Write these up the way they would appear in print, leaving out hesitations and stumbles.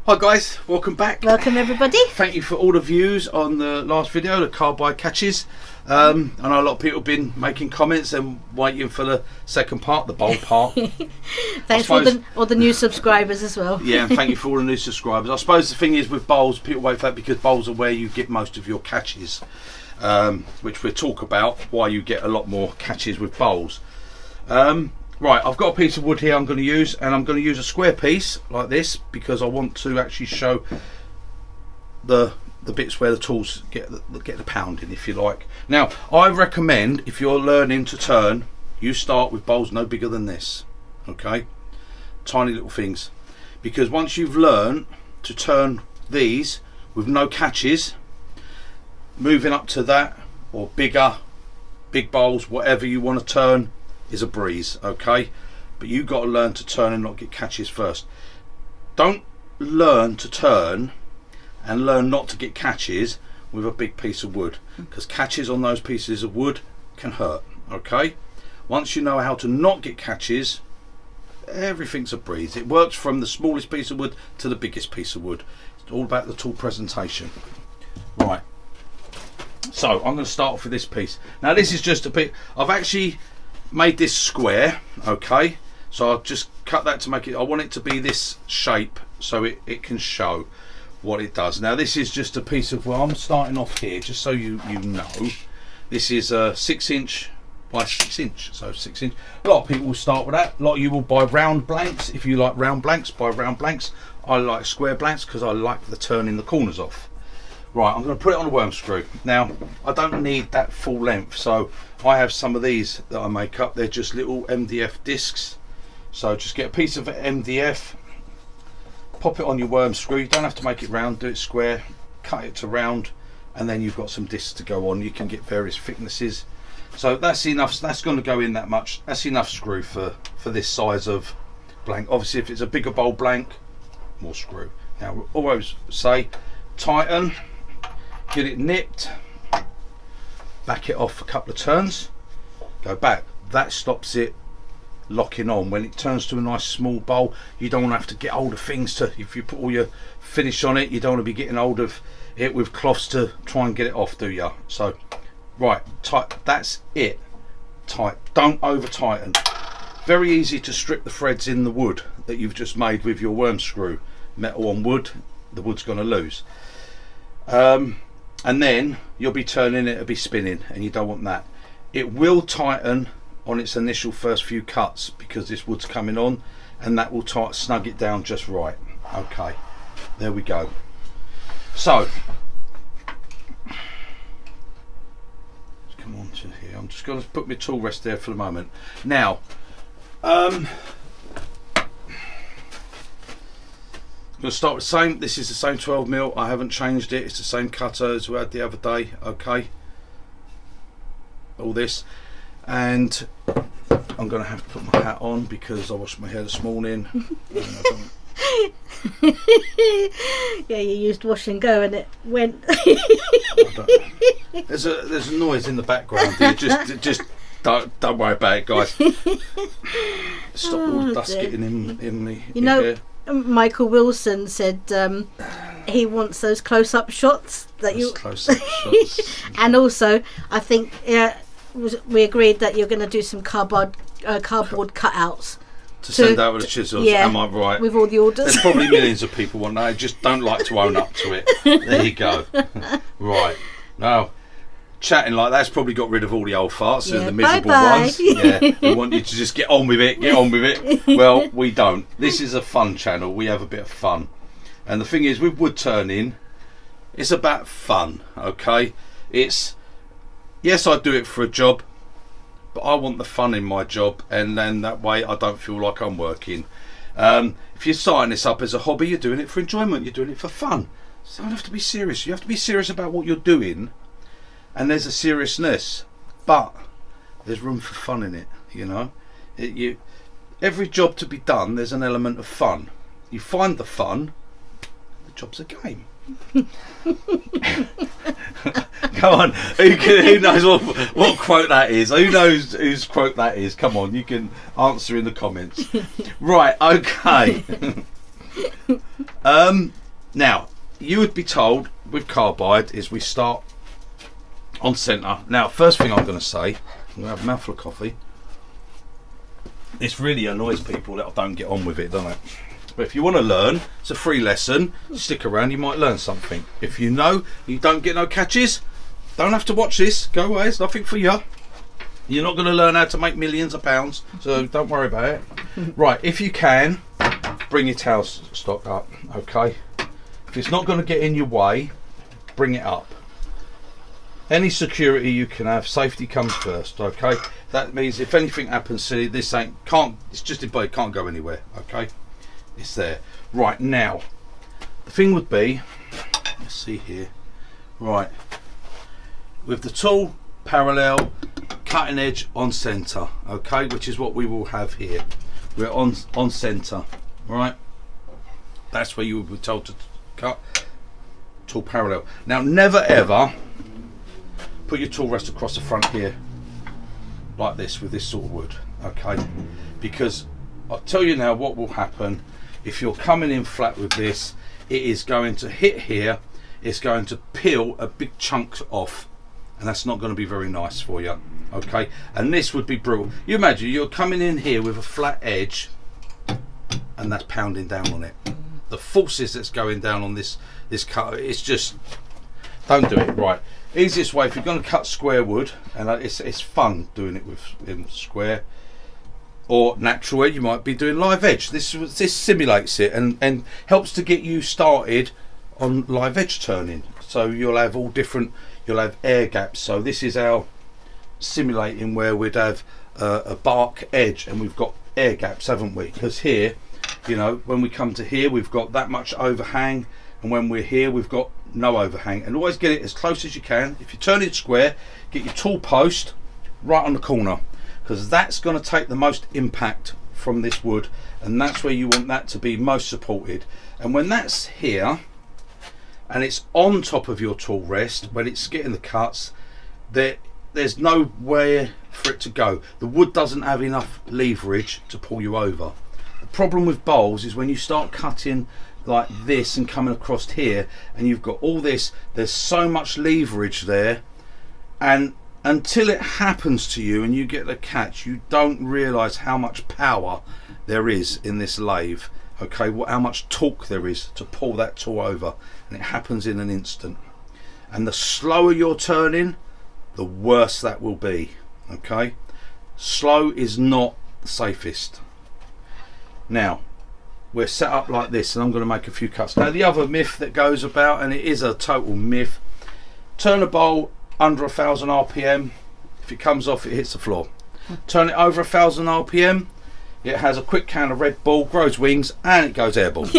Hi guys, welcome back. Welcome everybody. Thank you for all the views on the last video, the carbide catches. I know a lot of people have been making comments and waiting for the second part, the bowl part. Thanks for all the new subscribers as well. Yeah, and thank you for all the new subscribers. I suppose the thing is with bowls, people wait for that because bowls are where you get most of your catches, which we'll talk about, why you get a lot more catches with bowls. Right, I've got a piece of wood here I'm going to use, and I'm going to use a square piece like this because I want to actually show the bits where the tools get the pounding, if you like. Now, I recommend if you're learning to turn, you start with bowls no bigger than this, okay? Tiny little things, because once you've learned to turn these with no catches, moving up to that or big bowls, whatever you want to turn, is a breeze, okay? But you've got to learn to turn and not get catches first. Don't learn to turn and learn not to get catches with a big piece of wood, because catches on those pieces of wood can hurt, okay? Once you know how to not get catches, everything's a breeze. It works from the smallest piece of wood to the biggest piece of wood. It's all about the tool presentation. Right, so I'm going to start off with this piece. Now this is just a bit, I've actually made this square, okay? So I'll just cut that to make it, I want it to be this shape so it can show what it does. Now this is just a piece of, well, I'm starting off here just so you know. This is a 6" by 6", so 6". A lot of people will start with that. A lot of you will buy round blanks. If you like round blanks, buy round blanks. I like square blanks because I like the turning the corners off. Right, I'm going to put it on a worm screw. Now, I don't need that full length, so I have some of these that I make up. They're just little MDF discs. So just get a piece of MDF, pop it on your worm screw. You don't have to make it round, do it square, cut it to round, and then you've got some discs to go on. You can get various thicknesses. So that's enough, that's going to go in that much. That's enough screw for this size of blank. Obviously, if it's a bigger bowl blank, more screw. Now, we always say, tighten. Get it nipped, back it off a couple of turns, go back. That stops it locking on. When it turns to a nice small bowl, you don't want to have to get hold of things to, if you put all your finish on it, you don't want to be getting hold of it with cloths to try and get it off, do you? So, right, tight, that's it, tight, don't over tighten. Very easy to strip the threads in the wood that you've just made with your worm screw. Metal on wood, the wood's going to lose. And then you'll be turning it, it'll be spinning, and you don't want that. It will tighten on its initial first few cuts because this wood's coming on, and that will snug it down just right. Okay, there we go. So let's come on to here. I'm just going to put my tool rest there for the moment. Now, I'm going to start with the same. This is the same 12mm. I haven't changed it. It's the same cutter as we had the other day. Okay. All this. And I'm going to have to put my hat on because I washed my hair this morning. Yeah, you used wash and go and it went. There's a noise in the background here. Just don't worry about it, guys. Stop all the dust getting in me. You know, Michael Wilson said he wants those close-up shots that close-up shots. And also, I think we agreed that you're going to do some cardboard cutouts to send out with the chisels. Yeah, am I right? With all the orders. There's probably millions of people want that. Just don't like to own up to it. There you go. Right now, chatting like that's probably got rid of all the old farts and the miserable ones. Yeah, we want you to just get on with it. Get on with it. Well, we don't. This is a fun channel. We have a bit of fun, and the thing is with wood turning, it's about fun. Okay, it's yes, I do it for a job, but I want the fun in my job, and then that way I don't feel like I'm working. If you're starting this up as a hobby, you're doing it for enjoyment. You're doing it for fun. So you don't have to be serious. You have to be serious about what you're doing. And there's a seriousness, but there's room for fun in it, you know. Every job to be done, there's an element of fun. You find the fun, the job's a game. Come on, who knows what quote that is? Who knows whose quote that is? Come on, you can answer in the comments. Right, okay. Now, you would be told with carbide is we start on centre. Now, first thing I'm going to say, I'm going to have a mouthful of coffee. This really annoys people that I don't get on with it, doesn't it? But if you want to learn, it's a free lesson. Stick around, you might learn something. If you know you don't get no catches, don't have to watch this. Go away, it's nothing for you. You're not going to learn how to make millions of pounds, so don't worry about it. Right, if you can, bring your towel stock up, okay? If it's not going to get in your way, bring it up. Any security you can have, safety comes first, okay? That means if anything happens, see, it's just in play, it can't go anywhere, okay? It's there. Right, now, the thing would be, let's see here, right, with the tool parallel, cutting edge on centre, okay, which is what we will have here. We're on centre, right? That's where you would be told to cut. Tool parallel. Now, never ever put your tool rest across the front here like this with this sort of wood, okay? Because I'll tell you now what will happen if you're coming in flat with this. It is going to hit here, it's going to peel a big chunk off, and that's not going to be very nice for you, okay? And this would be brutal. You imagine you're coming in here with a flat edge and that's pounding down on it. The forces that's going down on this cut, it's just, don't do it. Right, easiest way, if you're going to cut square wood, and it's fun doing it with square or natural edge, you might be doing live edge. This simulates it and helps to get you started on live edge turning. So you'll have all different, you'll have air gaps. So this is our simulating where we'd have a bark edge and we've got air gaps, haven't we? Because here, you know, when we come to here, we've got that much overhang, and when we're here, we've got no overhang. And always get it as close as you can. If you turn it square, get your tool post right on the corner, because that's going to take the most impact from this wood, and that's where you want that to be most supported. And when that's here and it's on top of your tool rest, when it's getting the cuts, there's nowhere for it to go. The wood doesn't have enough leverage to pull you over. The problem with bowls is when you start cutting like this and coming across here, and you've got all this, there's so much leverage there, and until it happens to you and you get the catch, you don't realize how much power there is in this lathe, okay? How much torque there is to pull that tool over, and it happens in an instant. And the slower you're turning, the worse that will be, okay? Slow is not the safest. Now, we're set up like this, and I'm going to make a few cuts. Now, the other myth that goes about, and it is a total myth, turn a bowl under 1000 RPM, if it comes off, it hits the floor. Turn it over 1000 RPM, it has a quick can of Red Bull, grows wings, and it goes airborne.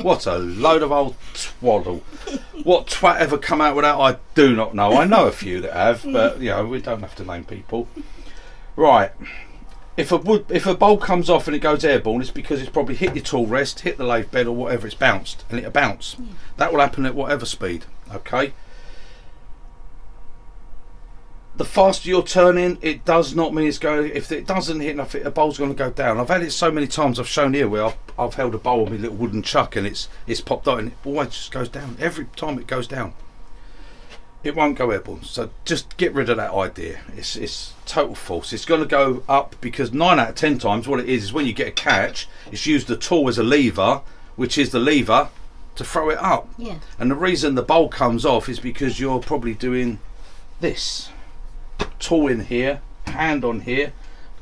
What a load of old twaddle. What twat ever come out with that, I do not know. I know a few that have, but you know, we don't have to name people. Right, if a bowl comes off and it goes airborne, it's because it's probably hit your tool rest, hit the lathe bed or whatever, it's bounced, and it'll bounce. That will happen at whatever speed, okay? The faster you're turning, it does not mean it's going. If it doesn't hit enough, a bowl's going to go down. I've had it so many times. I've shown here where I've held a bowl with my little wooden chuck and it's popped out and it always just goes down. Every time it goes down, it won't go airborne. So just get rid of that idea. It's total false. It's going to go up because 9 out of 10 times what it is when you get a catch, it's used the tool as a lever, which is the lever to throw it up. Yeah. And the reason the bowl comes off is because you're probably doing this. Tool in here, hand on here,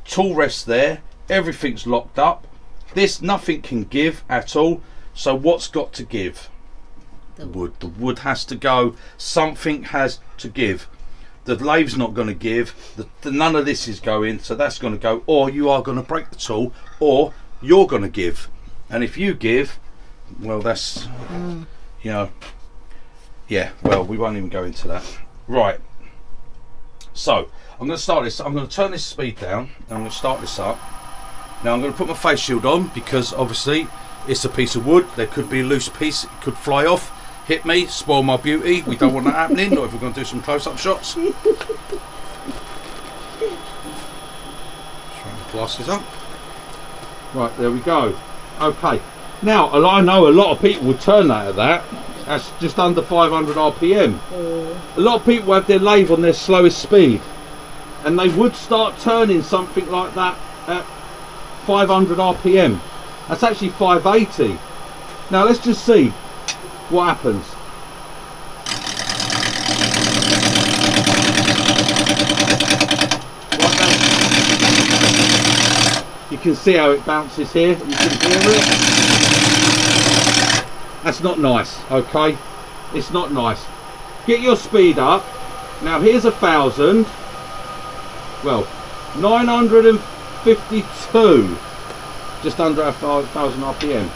tool rest there, everything's locked up. This, nothing can give at all. So what's got to give? The wood. The wood has to go. Something has to give. The lathe's not going to give. None of this is going, so that's going to go. Or you are going to break the tool, or you're going to give. And if you give, well, that's you know, yeah. Well, we won't even go into that. Right. So I'm going to start this. I'm going to turn this speed down. And I'm going to start this up. Now I'm going to put my face shield on because obviously it's a piece of wood. There could be a loose piece. It could fly off, hit me, spoil my beauty. We don't want that happening. Not if we're going to do some close-up shots. Just run the glasses up. Right, there we go. Okay. Now, I know a lot of people would turn that at that. That's just under 500 RPM. A lot of people have their lathe on their slowest speed, and they would start turning something like that at 500 RPM. That's actually 580. Now let's just see what happens. You can see how it bounces here. You can hear it. That's not nice, okay? It's not nice. Get your speed up. Now here's 1,000. Well, 952. Just under 1,000 RPM.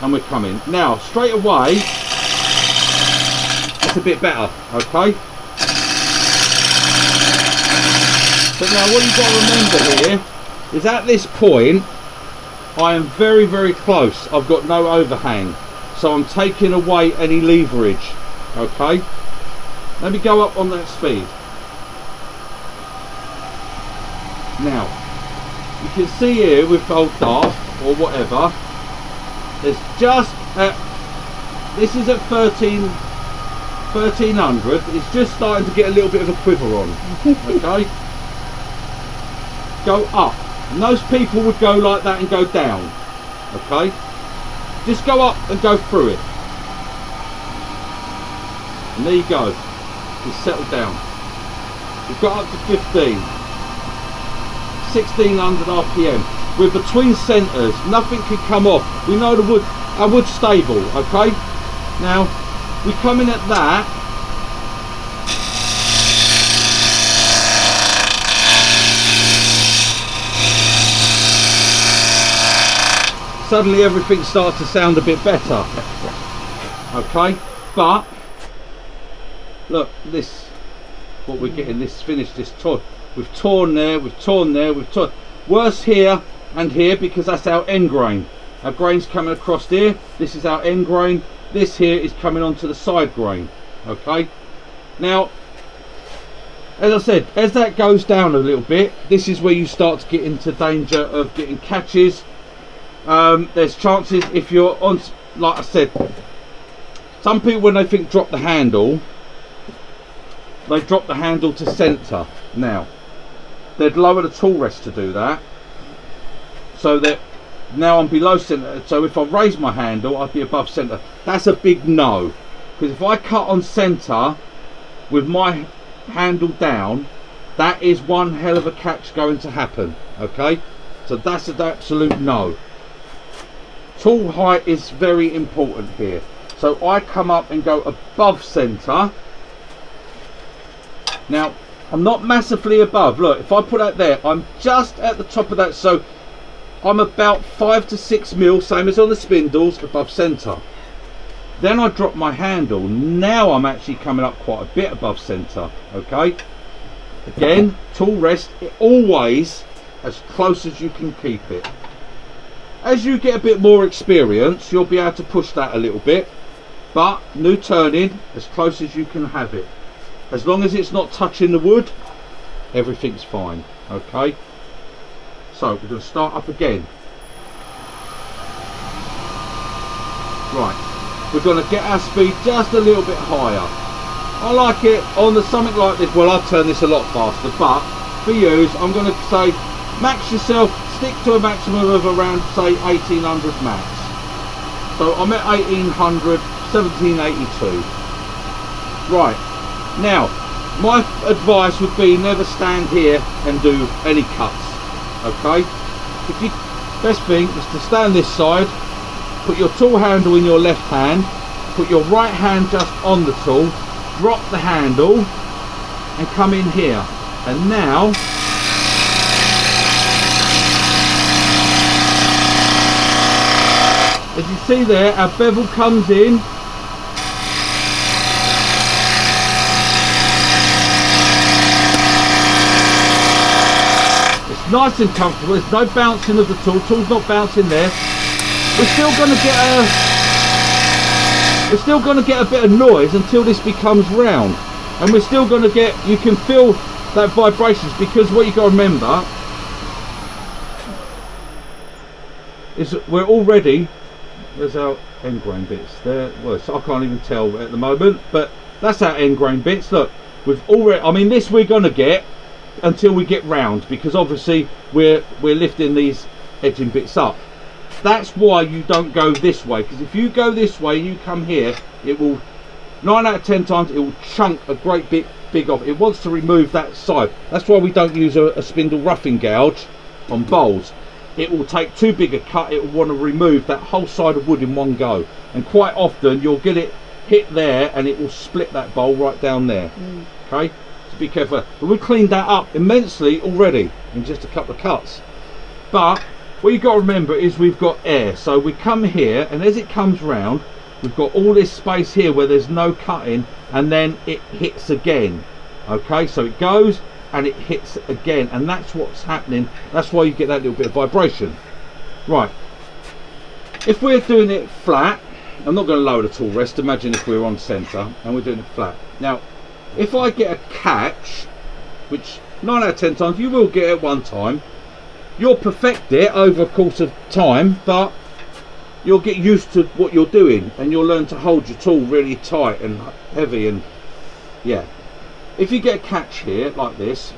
And we're coming. Now, straight away, it's a bit better, okay? But now what you've got to remember here is at this point, I am very, very close. I've got no overhang. So I'm taking away any leverage, okay? Let me go up on that speed. Now, you can see here with old Dart or whatever, there's just at, this is at 1300, it's just starting to get a little bit of a quiver on, okay? Go up. Most people would go like that and go down, okay? Just go up and go through it. And there you go. It's settled down. We've got up to 15. 1600 RPM. We're between centres. Nothing can come off. We know the wood, our wood's stable, okay? Now, we come in at that. Suddenly everything starts to sound a bit better, okay? But look, this, what we're getting, this finish, this torn, we've torn there, we've torn there, we've torn. Worse here and here because that's our end grain. Our grain's coming across here. This is our end grain. This here is coming onto the side grain, okay? Now, as I said, as that goes down a little bit, this is where you start to get into danger of getting catches. There's chances if you're on, like I said, some people when they think drop the handle, they drop the handle to centre. Now, they'd lower the tool rest to do that, so that now I'm below centre, so if I raise my handle I'd be above centre. That's a big no, because if I cut on centre with my handle down, that is one hell of a catch going to happen, okay? So that's an absolute no. Tool height is very important here. So I come up and go above centre. Now, I'm not massively above. Look, if I put that there, I'm just at the top of that. So I'm about 5 to 6 mil, same as on the spindles, above centre. Then I drop my handle. Now I'm actually coming up quite a bit above centre, okay? Again, tool rest, always as close as you can keep it. As you get a bit more experience, you'll be able to push that a little bit, but new turning, as close as you can have it. As long as it's not touching the wood, everything's fine, okay? So we're going to start up again. Right, we're going to get our speed just a little bit higher. I like it on something like this. Well, I'll turn this a lot faster, but for you, I'm going to say max yourself. Stick to a maximum of around, say, 1800 max. So I'm at 1800, 1782. Right, now, my advice would be never stand here and do any cuts, okay? Best thing is to stand this side, put your tool handle in your left hand, put your right hand just on the tool, drop the handle, and come in here. And now, as you see there, our bevel comes in. It's nice and comfortable. There's no bouncing of the tool. Tool's not bouncing there. We're still going to get a bit of noise until this becomes round, and we're still going to get. You can feel that vibrations, because what you got to remember is that we're already there's our end grain bits there. Well, so I can't even tell at the moment, but that's our end grain bits. Look, we've already, I mean, this we're gonna get until we get round, because obviously we're lifting these edging bits up. That's why you don't go this way, because if you go this way and you come here, it will 9 out of 10 times it will chunk a great big off. It wants to remove that side. That's why we don't use a spindle roughing gouge on bowls. It will take too big a cut. It will want to remove that whole side of wood in one go, and quite often you'll get it hit there and it will split that bowl right down there. Okay, so be careful. But we've cleaned that up immensely already in just a couple of cuts. But what you've got to remember is we've got air, so we come here, and as it comes round, we've got all this space here where there's no cutting, and then it hits again. Okay, so it goes and it hits again, and that's what's happening. That's why you get that little bit of vibration. Right, if we're doing it flat, I'm not going to lower the tool rest. Imagine if we're on centre and we're doing it flat. Now if I get a catch, which 9 out of 10 times you will get at one time, you'll perfect it over a course of time, but you'll get used to what you're doing and you'll learn to hold your tool really tight and heavy. And yeah, if you get a catch here like this,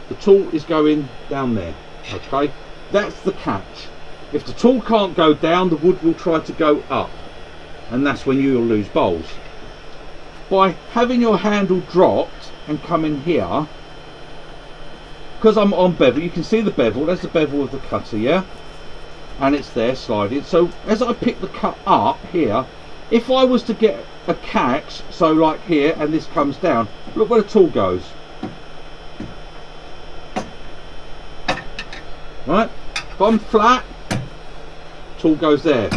the tool is going down there. Okay, that's the catch. If the tool can't go down, the wood will try to go up, and that's when you'll lose bowls. By having your handle dropped and coming here, because I'm on bevel, you can see the bevel, there's the bevel of the cutter, yeah, and it's there sliding. So as I pick the cut up here, if I was to get a catch, so like here, and this comes down, look where the tool goes. Right, if I'm flat, tool goes there,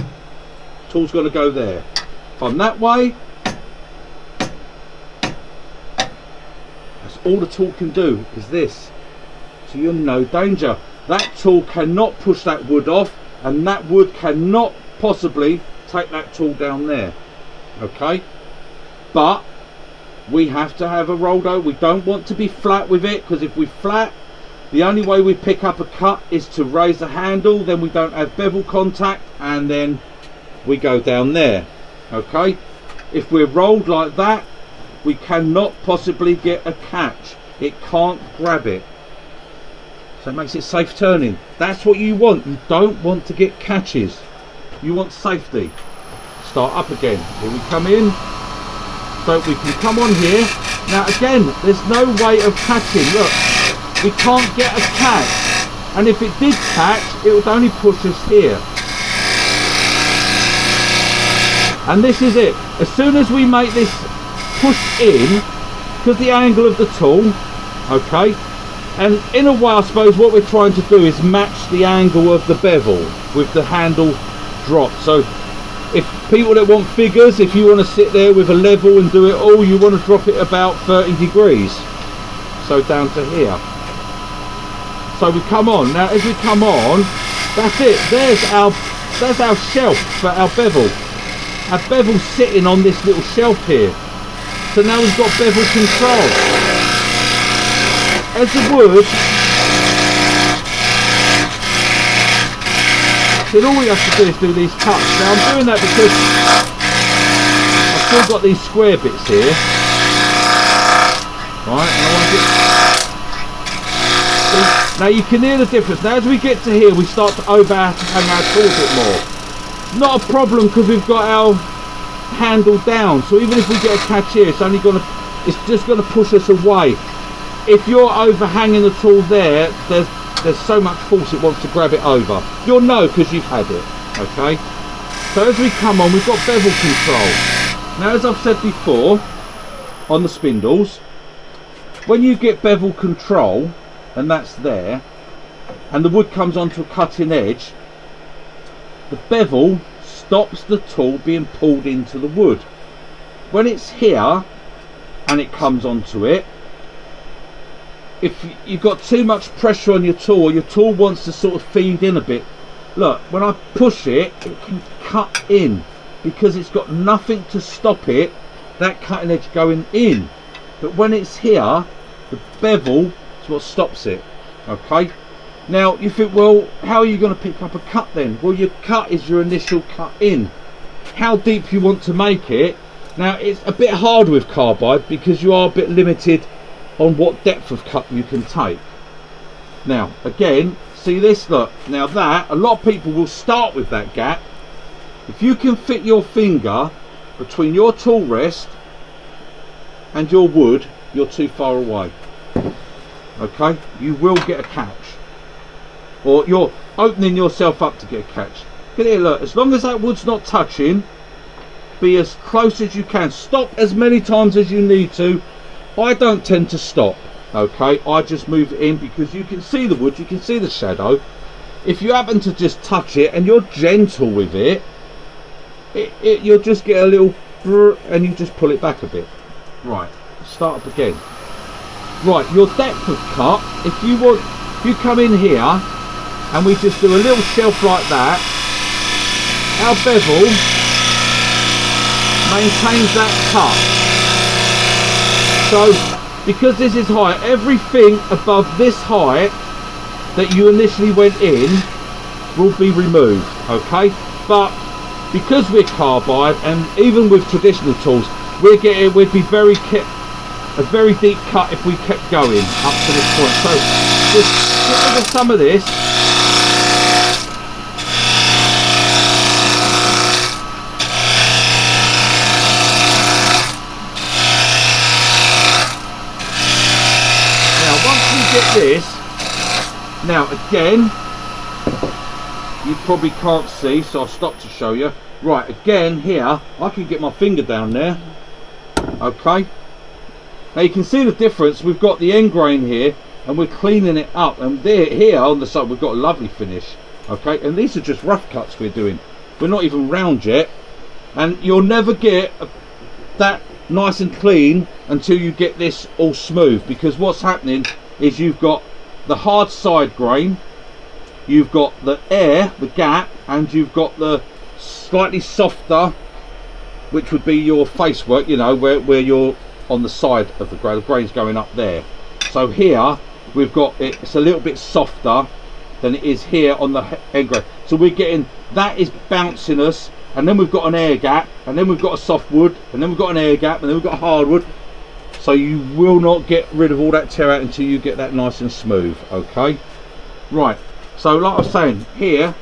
tool's going to go there. If I'm that way, that's all the tool can do, is this. So you're in no danger. That tool cannot push that wood off, and that wood cannot possibly take that tool down there. Okay, but we have to have a rolled over. We don't want to be flat with it, because if we flat, the only way we pick up a cut is to raise the handle, then we don't have bevel contact, and then we go down there. Okay, if we're rolled like that, we cannot possibly get a catch. It can't grab it, so it makes it safe turning. That's what you want. You don't want to get catches, you want safety. Start up again. Here we come in, so we can come on here. Now again, there's no way of catching. Look, we can't get a catch, and if it did catch, it would only push us here. And this is it. As soon as we make this push in, because the angle of the tool, okay, and in a way I suppose what we're trying to do is match the angle of the bevel with the handle drop. So if people that want figures, if you want to sit there with a level and do it all, you want to drop it about 30 degrees, so down to here. So we come on. Now as we come on, that's it, there's our shelf for our bevel. Our bevel's sitting on this little shelf here, so now we've got bevel control. As the wood, then all we have to do is do these cuts. Now I'm doing that because I've still got these square bits here, right, and I want to get, now you can hear the difference. Now as we get to here, we start to overhang our tool a bit more. Not a problem, because we've got our handle down, so even if we get a catch here, it's just gonna push us away. If you're overhanging the tool there, there's so much force it wants to grab it over. You'll know because you've had it. Okay, so as we come on, we've got bevel control. Now as I've said before on the spindles, when you get bevel control, and that's there, and the wood comes onto a cutting edge, the bevel stops the tool being pulled into the wood. When it's here and it comes onto it, if you've got too much pressure on your tool wants to sort of feed in a bit. Look, when I push it, it can cut in because it's got nothing to stop it, that cutting edge going in. But when it's here, the bevel is what stops it. Okay, Now you think, well, how are you going to pick up a cut then? Well, your cut is your initial cut in. How deep you want to make it. Now it's a bit hard with carbide because you are a bit limited on what depth of cut you can take. Now again, see this, look, now that a lot of people will start with that gap. If you can fit your finger between your tool rest and your wood, you're too far away. Okay, you will get a catch, or you're opening yourself up to get a catch. Get here, look, as long as that wood's not touching, be as close as you can. Stop as many times as you need to. I don't tend to stop, okay, I just move it in because you can see the wood, you can see the shadow. If you happen to just touch it and you're gentle with it, you'll just get a little brr, and you just pull it back a bit. Right, start up again. Right, your depth of cut, if you want, you come in here and we just do a little shelf like that, our bevel maintains that cut. So because this is high, everything above this height that you initially went in will be removed, okay? But because we're carbide, and even with traditional tools, we'd be a very deep cut if we kept going up to this point. So just get rid of some of this. Now once we get this, now again, you probably can't see, so I'll stop to show you. Right, again here, I can get my finger down there, okay? Now you can see the difference. We've got the end grain here and we're cleaning it up, and there, here on the side we've got a lovely finish, okay? And these are just rough cuts we're doing, we're not even round yet, and you'll never get that nice and clean until you get this all smooth, because what's happening is you've got the hard side grain, you've got the air, the gap, and you've got the slightly softer, which would be your face work, you know, where you're on the side of the grain's going up there. So here we've got it's a little bit softer than it is here on the end grain, so we're getting that is bouncing us, and then we've got an air gap, and then we've got a soft wood, and then we've got an air gap, and then we've got a hardwood. So you will not get rid of all that tear out until you get that nice and smooth, okay? Right, so like I was saying, here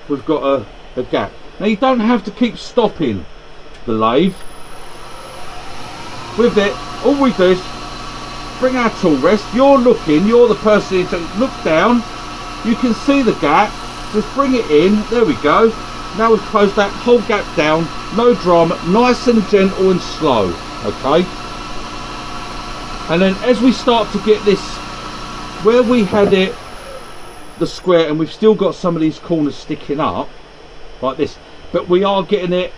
we've got a gap. Now you don't have to keep stopping the lathe. With it, all we do is bring our tool rest, you're the person to look down, you can see the gap, just bring it in, there we go. Now we've closed that whole gap down, no drama, nice and gentle and slow, okay? And then as we start to get this, where we had it, the square, and we've still got some of these corners sticking up, like this, but we are getting it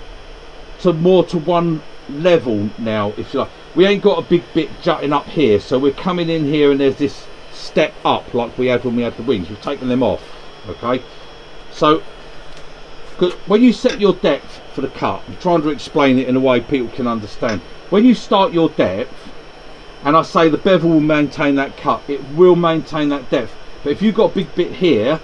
to more to one level now, if you like. We ain't got a big bit jutting up here, so we're coming in here and there's this step up like we had when we had the wings. We've taken them off, okay? So when you set your depth for the cut, I'm trying to explain it in a way people can understand. When you start your depth, and I say the bevel will maintain that cut, it will maintain that depth, but if you've got a big bit here,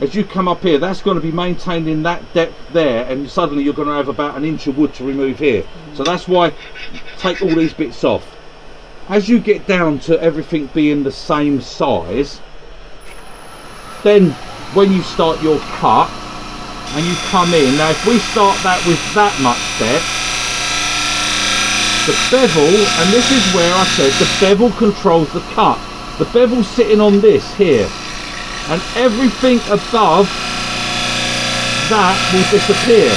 as you come up here, that's going to be maintaining that depth there, and suddenly you're going to have about an inch of wood to remove here. So that's why take all these bits off. As you get down to everything being the same size, then when you start your cut and you come in, now if we start that with that much depth, the bevel, and this is where I said the bevel controls the cut. The bevel's sitting on this here, and everything above that will disappear.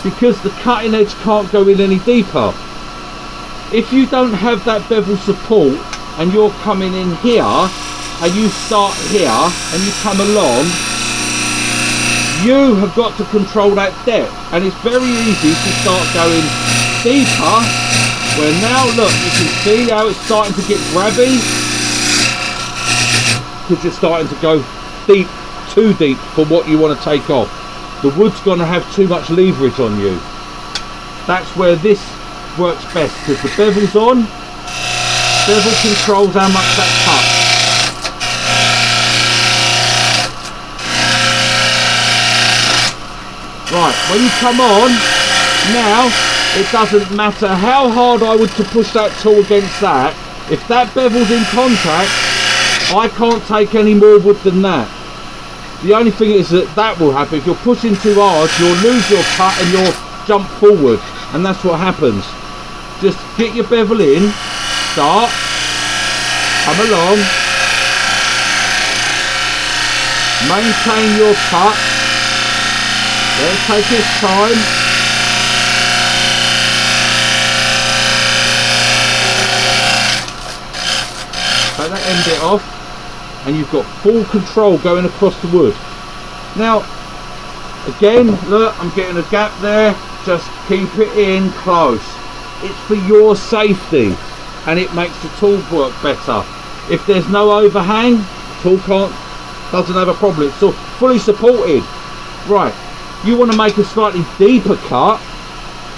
Because the cutting edge can't go in any deeper. If you don't have that bevel support and you're coming in here and you start here and you come along, you have got to control that depth, and it's very easy to start going deeper, where now look, you can see how it's starting to get grabby, because you're starting to go deep, too deep for what you want to take off. The wood's going to have too much leverage on you. That's where this works best, because the bevel's on, Bevel controls how much that cuts. Right, when you come on, now it doesn't matter how hard I would to push that tool against that. If that bevel's in contact, I can't take any more wood than that. The only thing is that will happen. If you're pushing too hard, you'll lose your cut and you'll jump forward, and that's what happens. Just get your bevel in, start, come along, maintain your cut. Let it take its time. Take that end bit off, and you've got full control going across the wood. Now, again, look, I'm getting a gap there. Just keep it in close. It's for your safety, and it makes the tool work better. If there's no overhang, the tool doesn't have a problem. It's all fully supported. Right. You want to make a slightly deeper cut,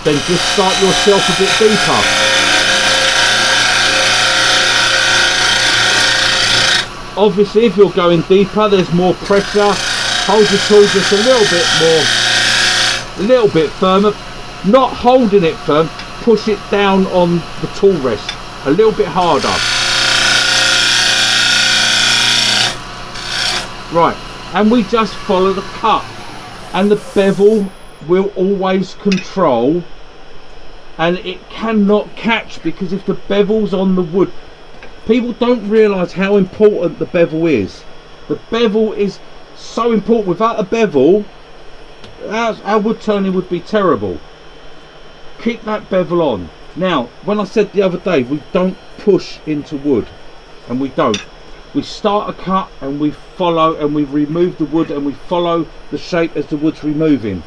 then just start yourself a bit deeper. Obviously, if you're going deeper, there's more pressure. Hold your tool just a little bit firmer. Not holding it firm, push it down on the tool rest a little bit harder. Right, and we just follow the cut. And the bevel will always control, and it cannot catch, because if the bevel's on the wood, people don't realise how important the bevel is. The bevel is so important. Without a bevel, our wood turning would be terrible. Keep that bevel on. Now, when I said the other day, we don't push into wood, and we don't. We start a cut and we follow, and we remove the wood and we follow the shape as the wood's removing.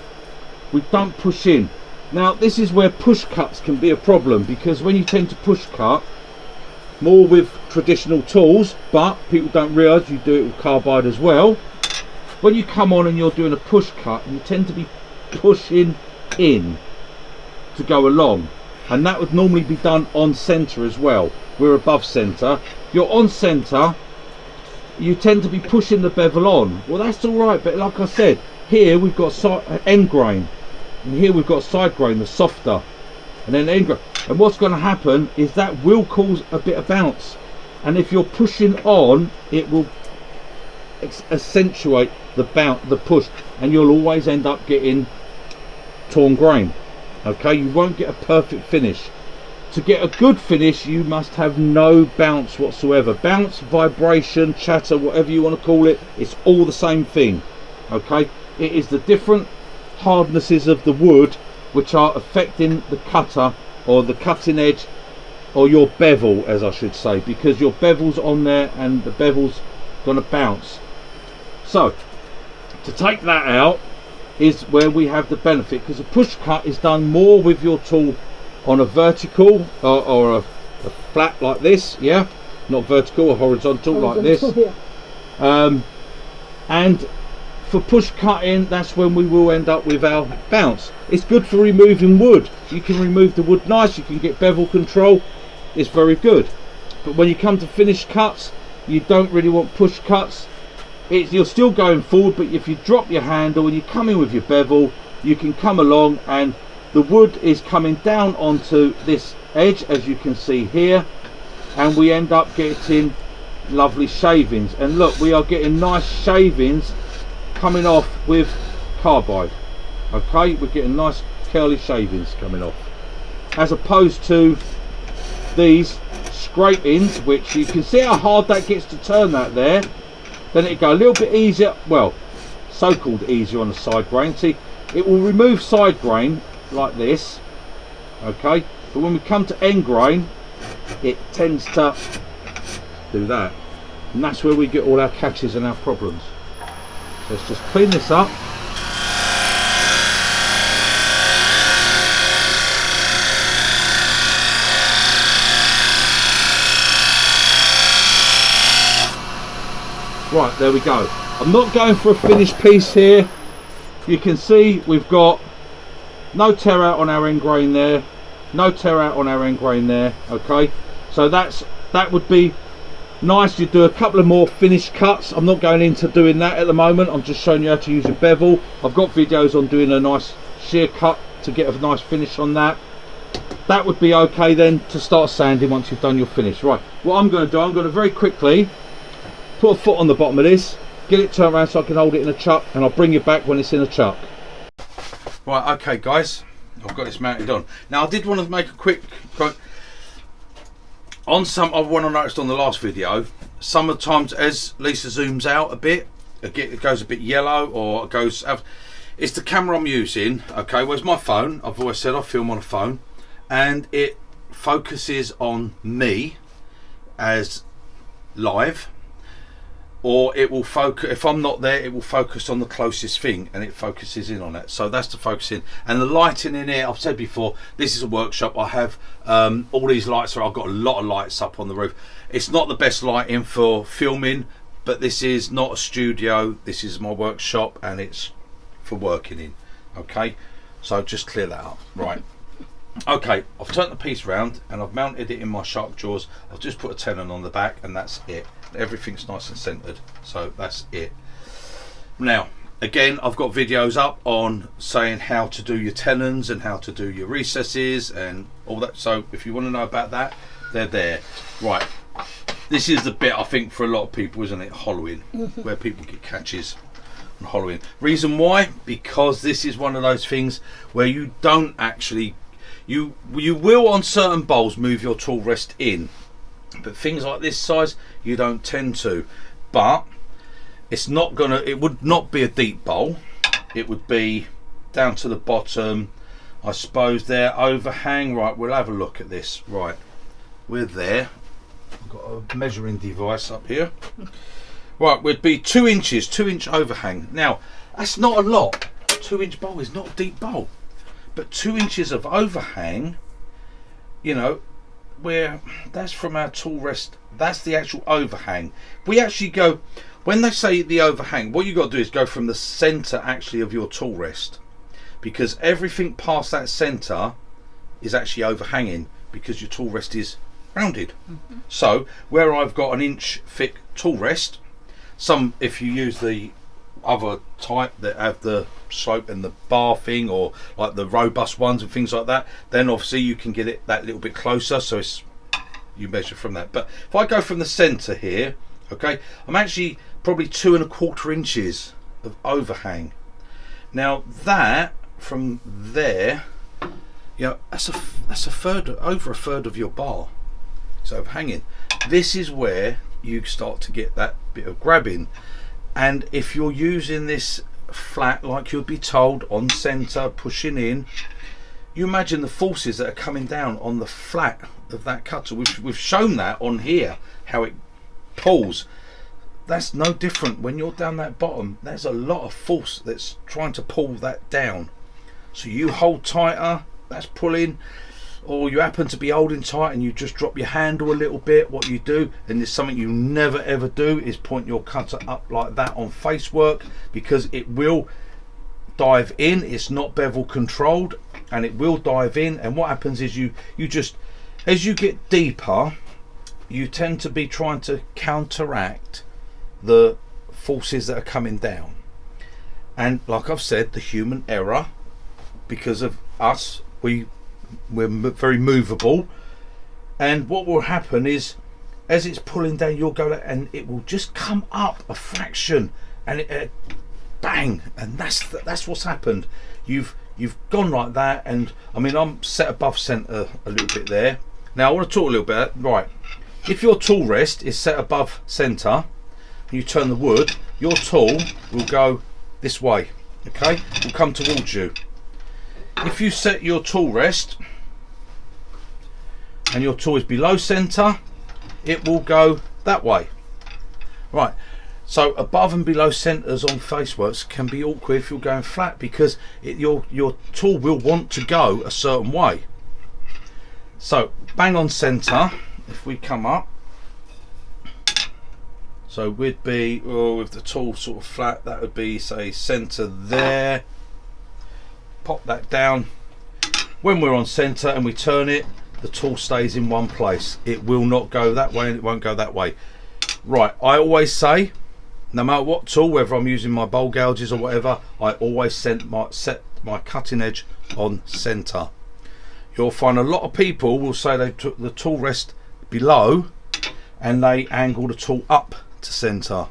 We don't push in. Now, this is where push cuts can be a problem, because when you tend to push cut more with traditional tools, but people don't realise you do it with carbide as well, when you come on and you're doing a push cut, you tend to be pushing in to go along, and that would normally be done on centre as well. We're above centre. If you're on centre, you tend to be pushing the bevel on. Well, that's all right, but like I said, here we've got end grain, and here we've got side grain, the softer, and then end grain. And what's going to happen is that will cause a bit of bounce, and if you're pushing on, it will accentuate the bounce, the push, and you'll always end up getting torn grain. Okay, you won't get a perfect finish. To get a good finish, you must have no bounce whatsoever. Bounce, vibration, chatter, whatever you want to call it, it's all the same thing. Okay, it is the different hardnesses of the wood which are affecting the cutter, or the cutting edge, or your bevel, as I should say, because your bevel's on there and the bevel's going to bounce. So to take that out is where we have the benefit, because a push cut is done more with your tool on a vertical or a flat like this, yeah, not vertical, or horizontal like this, yeah. And for push cutting, that's when we will end up with our bounce. It's good for removing wood. You can remove the wood nice, you can get bevel control, it's very good. But when you come to finished cuts, you don't really want push cuts. You're still going forward, but if you drop your handle and you come in with your bevel, you can come along, and the wood is coming down onto this edge, as you can see here, and we end up getting lovely shavings. And look, we are getting nice shavings coming off with carbide. Okay, we're getting nice curly shavings coming off, as opposed to these scrapings, which you can see how hard that gets to turn that there. Then it go a little bit easier, well, so-called easier on the side grain. See, it will remove side grain like this, okay, but when we come to end grain, it tends to do that, and that's where we get all our catches and our problems. Let's just clean this up. Right, there we go. I'm not going for a finished piece here. You can see we've got no tear out on our end grain there, no tear out on our end grain there. Okay, so that's that would be nice. You do a couple of more finished cuts. I'm not going into doing that at the moment. I'm just showing you how to use a bevel. I've got videos on doing a nice shear cut to get a nice finish on that. That would be okay then to start sanding once you've done your finish. Right, what I'm going to do, I'm going to very quickly put a foot on the bottom of this, get it turned around so I can hold it in a chuck, and I'll bring you back when it's in a chuck. Right, okay guys, I've got this mounted on. Now I did want to make a quick on some of what I noticed on the last video. Sometimes as Lisa zooms out a bit, it goes a bit yellow, or it goes. It's the camera I'm using. Okay, where's my phone? I've always said I film on a phone, and it focuses on me as live, or it will focus, if I'm not there, it will focus on the closest thing, and it focuses in on that. So that's the focusing. And the lighting in here, I've said before, this is a workshop. I have all these lights, I've got a lot of lights up on the roof. It's not the best lighting for filming, but this is not a studio, this is my workshop, and it's for working in. Okay, so just clear that up. Right, okay, I've turned the piece round and I've mounted it in my shark jaws. I've just put a tenon on the back, and that's it. Everything's nice and centered, so that's it. Now again, I've got videos up on saying how to do your tenons and how to do your recesses and all that, so if you want to know about that, they're there. Right, this is the bit I think for a lot of people, isn't it? Hollowing, where people get catches and hollowing. Reason why? Because this is one of those things where you don't actually, you will on certain bowls move your tool rest in, but things like this size you don't tend to. But it's not gonna, it would not be a deep bowl, it would be down to the bottom, I suppose. There, overhang. Right, we'll have a look at this. Right, we're there. I've got a measuring device up here. Right, would be 2 inches, 2-inch overhang. Now that's not a lot. 2-inch bowl is not a deep bowl, but 2 inches of overhang, you know, where that's from our tool rest, that's the actual overhang. We actually go, when they say the overhang, what you got to do is go from the center actually of your tool rest, because everything past that center is actually overhanging, because your tool rest is rounded. So where I've got an inch thick tool rest, some, if you use the other type that have the slope and the bar thing, or like the robust ones and things like that, then obviously you can get it that little bit closer, so it's, you measure from that. But if I go from the center here, okay, I'm actually probably 2 1/4 inches of overhang. Now that from there, you know, that's a third, over a third of your bar. So overhanging. This is where you start to get that bit of grabbing, and if you're using this flat like you'd be told, on center, pushing in, you imagine the forces that are coming down on the flat of that cutter. We've shown that on here, how it pulls. That's no different when you're down that bottom. There's a lot of force that's trying to pull that down, so you hold tighter, that's pulling, or you happen to be holding tight and you just drop your handle a little bit. What you do, and it's something you never ever do, is point your cutter up like that on face work, because it will dive in. It's not bevel controlled, and it will dive in, and what happens is you just, as you get deeper, you tend to be trying to counteract the forces that are coming down. And like I've said, the human error, because of us, we're very movable, and what will happen is, as it's pulling down, you'll go, and it will just come up a fraction, and it bang, and that's what's happened. You've gone like that, and I mean, I'm set above center a little bit there. Now I want to talk a little bit. Right, if your tool rest is set above center and you turn the wood, your tool will go this way, okay, will come towards you. If you set your tool rest and your tool is below center, it will go that way. Right, so above and below centers on faceworks can be awkward if you're going flat, because your tool will want to go a certain way. So bang on center. If we come up, so we'd be, with the tool sort of flat, that would be, say, center there. Pop that down. When we're on center and we turn it, the tool stays in one place. It will not go that way and it won't go that way. Right, I always say, no matter what tool, whether I'm using my bowl gouges or whatever, I always set my cutting edge on centre. You'll find a lot of people will say they took the tool rest below and they angle the tool up to centre.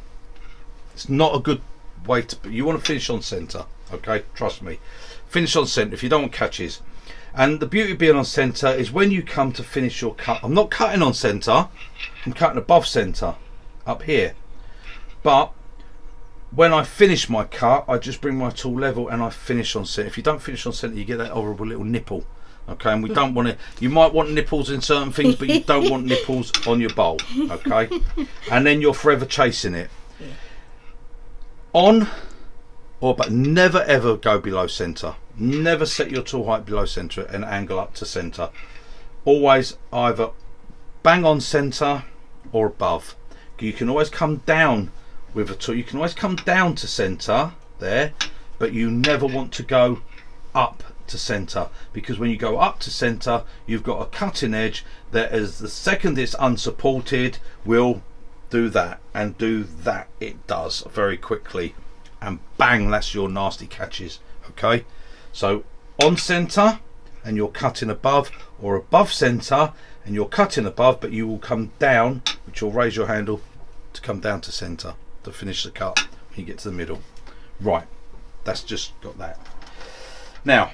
It's not a good way to, you want to finish on centre, okay, trust me. Finish on centre if you don't want catches. And the beauty of being on centre is when you come to finish your cut, I'm not cutting on centre, I'm cutting above centre, up here. But when I finish my cut, I just bring my tool level and I finish on centre. If you don't finish on centre, you get that horrible little nipple. Okay, and we don't want to, you might want nipples in certain things, but you don't want nipples on your bowl, okay? And then you're forever chasing it. Yeah. On, but never ever go below centre. Never set your tool height below centre and angle up to centre. Always either bang on centre or above. You can always come down with a tool, you can always come down to centre there, but you never want to go up to centre, because when you go up to centre you've got a cutting edge that is, the second it's unsupported, will do that, and do that it does very quickly, and bang, that's your nasty catches. Okay, so on centre and you're cutting above, or above centre and you're cutting above, but you will come down, which will raise your handle to come down to centre to finish the cut when you get to the middle. Right, that's just got that. Now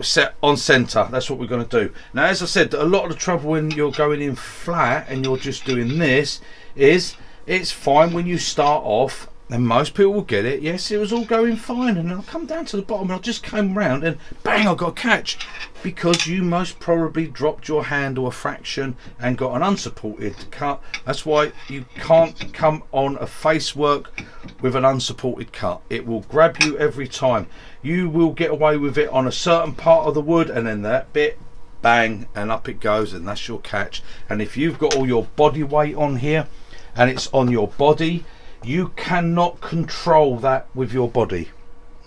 set on centre, that's what we're going to do. Now, as I said, a lot of the trouble when you're going in flat and you're just doing this is, it's fine when you start off and most people will get it, yes, it was all going fine, and I'll come down to the bottom and I just came round and bang, I got a catch, because you most probably dropped your handle a fraction and got an unsupported cut. That's why you can't come on a face work with an unsupported cut. It will grab you every time. You will get away with it on a certain part of the wood, and then that bit, bang, and up it goes, and that's your catch. And if you've got all your body weight on here and it's on your body, you cannot control that with your body.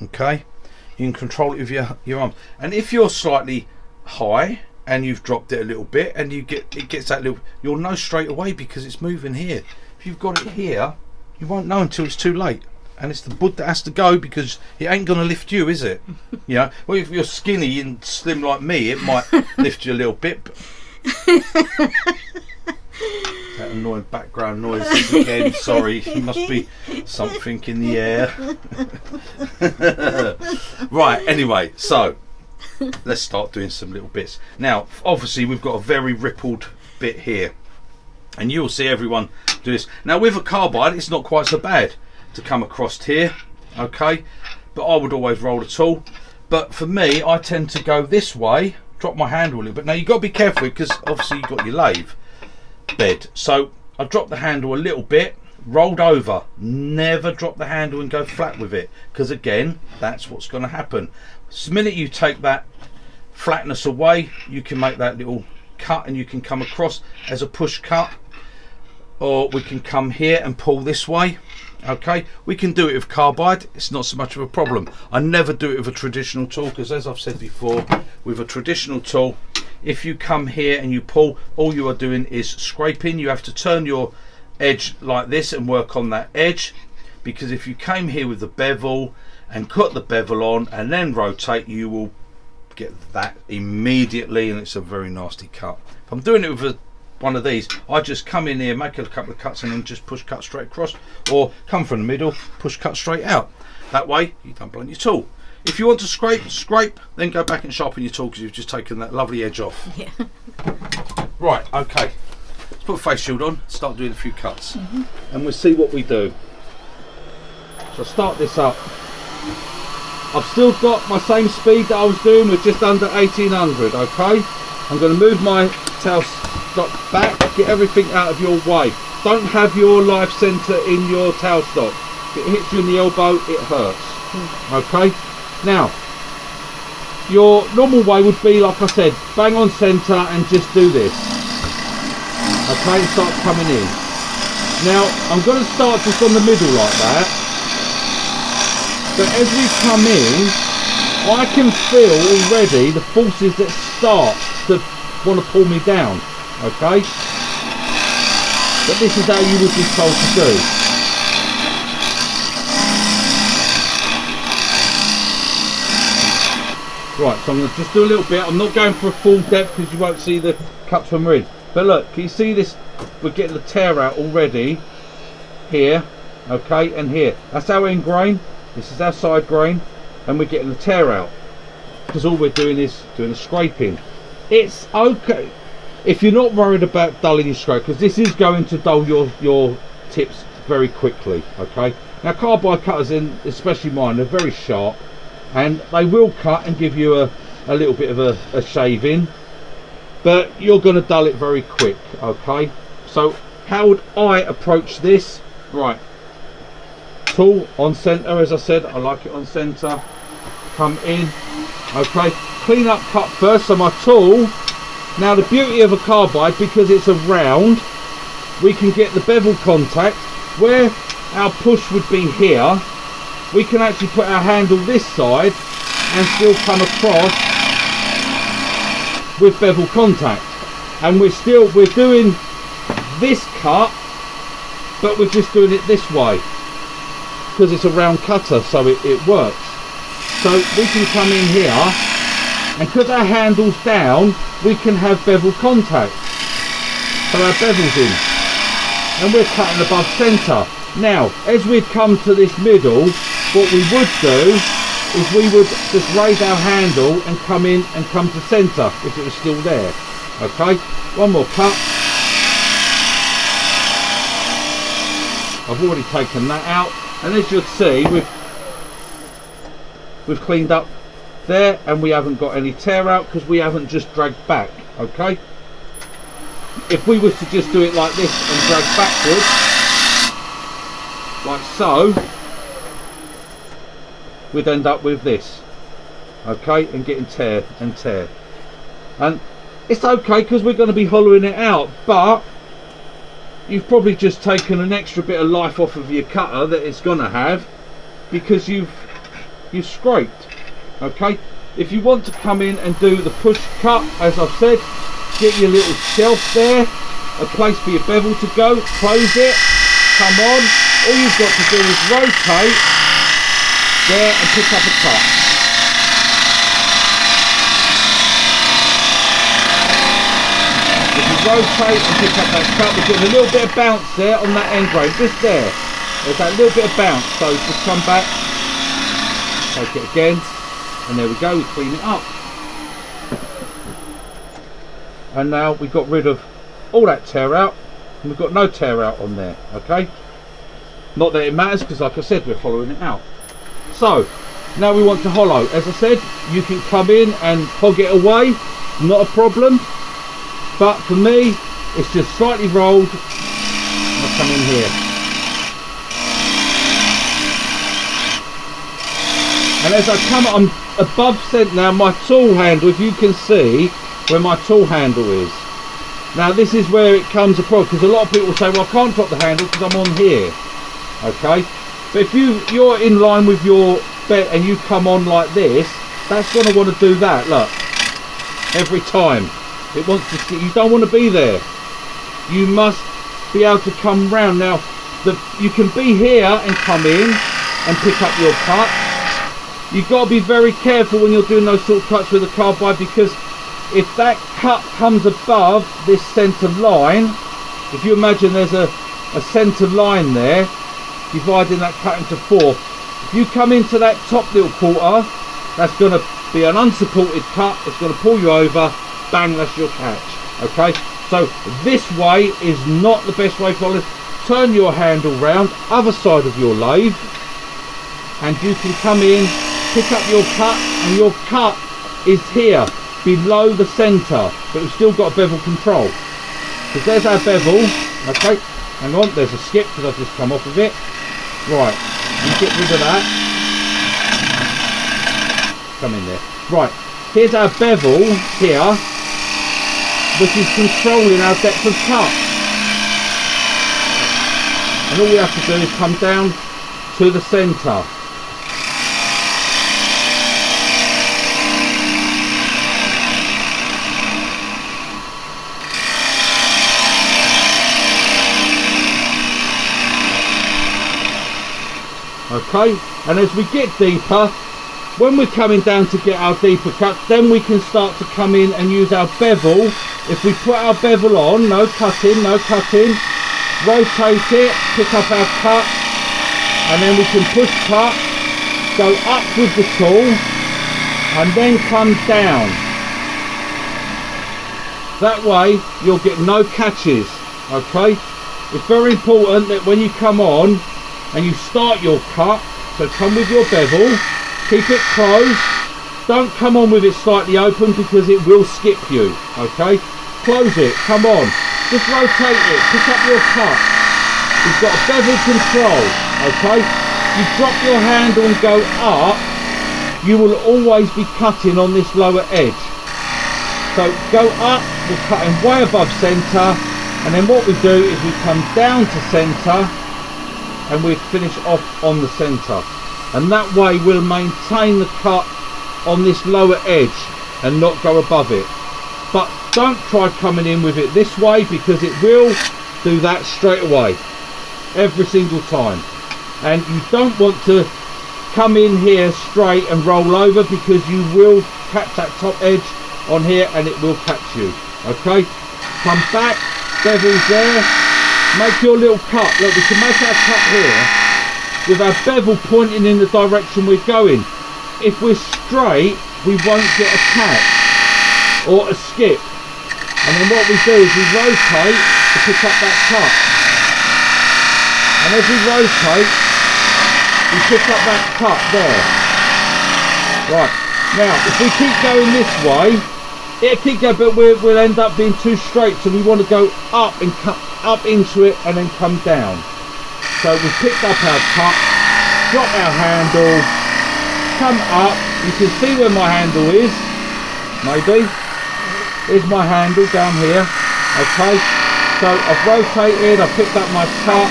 Okay, you can control it with your arms. And if you're slightly high and you've dropped it a little bit and you get, it gets that little, you'll know straight away because it's moving here. If you've got it here, you won't know until it's too late, and it's the wood that has to go, because it ain't gonna lift you, is it? You know, well, if you're skinny and slim like me, it might lift you a little bit, but that annoying background noise again, sorry, it must be something in the air. Right, anyway, so let's start doing some little bits. Now, obviously we've got a very rippled bit here, and you'll see everyone do this. Now with a carbide, it's not quite so bad to come across here, okay, but I would always roll the tool. But for me, I tend to go this way, drop my handle a little bit. Now you've got to be careful, because obviously you've got your lathe bed, so I dropped the handle a little bit, rolled over. Never drop the handle and go flat with it, because again, that's what's going to happen. The minute you take that flatness away, you can make that little cut, and you can come across as a push cut, or we can come here and pull this way. Okay, we can do it with carbide, it's not so much of a problem. I never do it with a traditional tool, because as I've said before, with a traditional tool, if you come here and you pull, all you are doing is scraping. You have to turn your edge like this and work on that edge, because if you came here with the bevel and cut the bevel on and then rotate, you will get that immediately, and it's a very nasty cut. If I'm doing it with one of these, I just come in here, make a couple of cuts, and then just push cut straight across, or come from the middle, push cut straight out. That way you don't blunt your tool. If you want to scrape, then go back and sharpen your tool, because you've just taken that lovely edge off. Yeah. Right, okay, let's put a face shield on, start doing a few cuts, and we'll see what we do. So start this up. I've still got my same speed that I was doing with just under 1800, okay? I'm going to move my tail stock back, get everything out of your way. Don't have your live centre in your tail stock. If it hits you in the elbow, it hurts. Okay? Now, your normal way would be, like I said, bang on centre and just do this. Okay, start coming in. Now, I'm going to start just on the middle like that. But as we come in, I can feel already the forces that start to want to pull me down, okay? But this is how you would be told to do. Right, so I'm going to just do a little bit. I'm not going for a full depth because you won't see the cups when we're in. But look, can you see this? We're getting the tear out already here, okay, and here. That's our end grain. This is our side grain, and we're getting the tear out because all we're doing is doing a scraping. It's okay if you're not worried about dulling your scrape, because this is going to dull your tips very quickly, okay? Now carbide cutters, especially mine, they're very sharp, and they will cut and give you a little bit of a shave in, but you're going to dull it very quick, okay? So how would I approach this? Right, tool on center, as I said, I like it on center. Come in, okay, clean up cut first. So my tool, now the beauty of a carbide, because it's a round, we can get the bevel contact where our push would be here. We can actually put our handle this side and still come across with bevel contact, and we're doing this cut, but we're just doing it this way because it's a round cutter, so it works. So we can come in here, and because our handle's down, we can have bevel contact, so our bevel's in, and we're cutting above centre. Now as we come to this middle, what we would do is we would just raise our handle and come in and come to centre if it was still there, okay? One more cut. I've already taken that out, and as you'll see, we've cleaned up there, and we haven't got any tear out because we haven't just dragged back, okay? If we was to just do it like this and drag backwards like so, we'd end up with this, okay, and getting tear and tear. And it's okay because we're going to be hollowing it out, but you've probably just taken an extra bit of life off of your cutter that it's going to have because you've scraped, okay? If you want to come in and do the push cut, as I've said, get your little shelf there, a place for your bevel to go, close it, come on. All you've got to do is rotate there and pick up a cut. If you rotate and pick up that cut, we're getting a little bit of bounce there on that end grain, just there. There's that little bit of bounce, so just come back, take it again, and there we go, we clean it up. And now we've got rid of all that tear out, and we've got no tear out on there, okay? Not that it matters, because like I said, we're hollowing it out. So now we want to hollow. As I said, you can come in and hog it away, not a problem, but for me it's just slightly rolled. I'll come in here, and as I come, I'm above centre now. My tool handle, if you can see where my tool handle is, now this is where it comes across, because a lot of people say, well, I can't drop the handle because I'm on here, okay? But if you're in line with your bed and you come on like this, that's going to want to do that, look, every time. It wants to see, you don't want to be there. You must be able to come round. Now, you can be here and come in and pick up your cut. You've got to be very careful when you're doing those sort of cuts with a carbide, because if that cut comes above this centre line, if you imagine there's a centre line there, dividing that cut into four. If you come into that top little quarter, that's going to be an unsupported cut. It's going to pull you over. Bang, that's your catch. Okay, so this way is not the best way for it. Turn your handle round, other side of your lathe, and you can come in, pick up your cut, and your cut is here below the centre, but we've still got bevel control. Because there's our bevel. Okay, hang on, there's a skip because I've just come off of it. Right, you get rid of that. Come in there. Right, here's our bevel here, which is controlling our depth of cut. And all we have to do is come down to the centre. Okay, and as we get deeper, when we're coming down to get our deeper cuts, then we can start to come in and use our bevel. If we put our bevel on, no cutting, rotate it, pick up our cut, and then we can push cut, go up with the tool, and then come down. That way you'll get no catches. Okay, it's very important that when you come on and you start your cut, so come with your bevel, keep it closed, don't come on with it slightly open because it will skip you. Okay, close it, come on, just rotate it, pick up your cut. You've got a bevel control. Okay, you drop your handle and go up, you will always be cutting on this lower edge. So go up, we're cutting way above centre, and then what we do is we come down to centre and we finish off on the centre, and that way we'll maintain the cut on this lower edge and not go above it. But don't try coming in with it this way because it will do that straight away every single time. And you don't want to come in here straight and roll over because you will catch that top edge on here and it will catch you. Okay, come back, bevel's there, make your little cut. Look, we can make our cut here with our bevel pointing in the direction we're going. If we're straight, we won't get a catch or a skip. And then what we do is we rotate to pick up that cut. And as we rotate, we pick up that cut there. Right, now if we keep going this way, it'll keep going, but we'll end up being too straight, so we want to go up and cut up into it and then come down. So we picked up our cut, drop our handle, come up. You can see where my handle is, maybe. Here's my handle down here. Okay, so I've rotated, I've picked up my cut,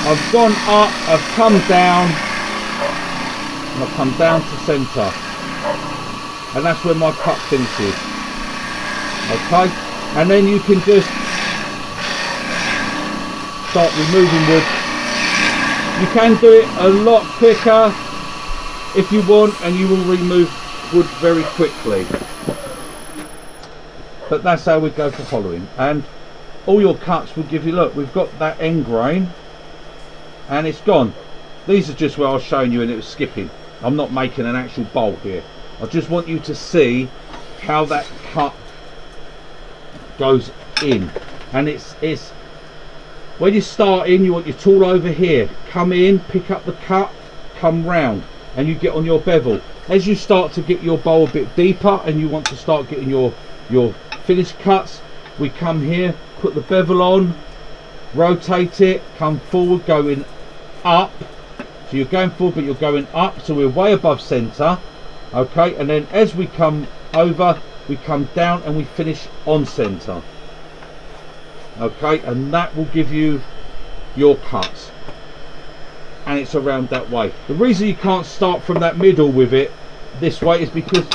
I've gone up, I've come down, and I've come down to centre, and that's where my cut finishes. Okay, and then you can just start removing wood. You can do it a lot quicker if you want, and you will remove wood very quickly. But that's how we go for hollowing, and all your cuts will give you, look, we've got that end grain and it's gone. These are just where I was showing you and it was skipping. I'm not making an actual bowl here. I just want you to see how that cut goes in. And it's when you start in, you want your tool over here, come in, pick up the cut, come round, and you get on your bevel. As you start to get your bowl a bit deeper and you want to start getting your finished cuts, we come here, put the bevel on, rotate it, come forward, going up. So you're going forward but you're going up, so we're way above centre. Okay, and then as we come over, we come down and we finish on centre. Okay, and that will give you your cuts, and it's around that way. The reason you can't start from that middle with it this way is because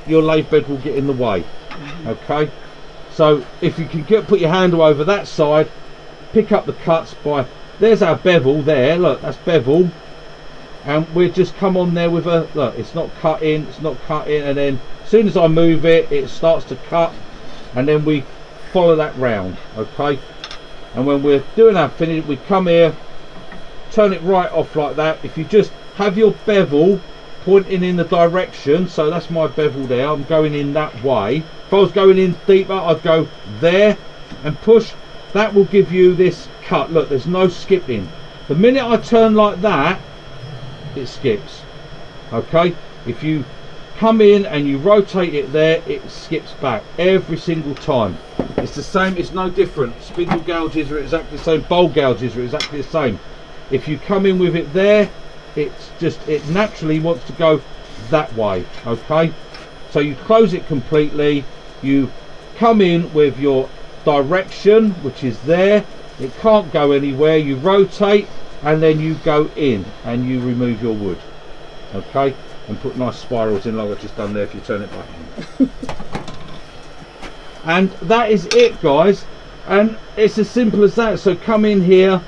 your lathe bed will get in the way. Okay, so if you can put your handle over that side, pick up the cuts by, there's our bevel there, look, that's bevel, and we'll just come on there with a, look, it's not cut in, and then as soon as I move it, it starts to cut, and then we follow that round. Okay, and when we're doing our finish, we come here, turn it right off like that. If you just have your bevel pointing in the direction, so that's my bevel there, I'm going in that way. If I was going in deeper, I'd go there and push. That will give you this cut. Look, there's no skipping. The minute I turn like that, it skips. Okay, if you come in and you rotate it there, it skips back every single time. It's the same, it's no different. Spindle gouges are exactly the same, bowl gouges are exactly the same. If you come in with it there, it's just, it naturally wants to go that way. Okay, so you close it completely, you come in with your direction, which is there, it can't go anywhere, you rotate and then you go in and you remove your wood. Okay, and put nice spirals in like I've just done there if you turn it back in. And that is it, guys, and it's as simple as that. So come in here,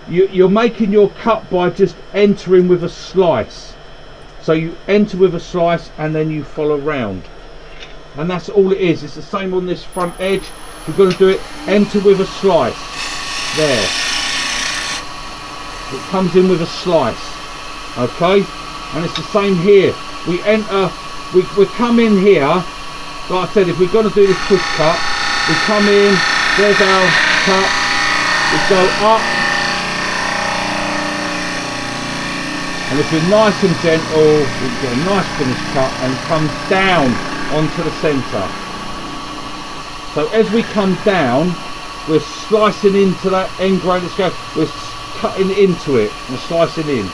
you're making your cut by just entering with a slice. So you enter with a slice and then you follow round, and that's all it is. It's the same on this front edge. We're going to do it, enter with a slice. There, it comes in with a slice, okay? And it's the same here. We enter, we come in here, like I said, if we're going to do this push cut, we come in, there's our cut, we go up, and if we're nice and gentle, we get a nice finished cut and comes down onto the centre. So as we come down, we're slicing into that end grain that's going, we're cutting into it and slicing in,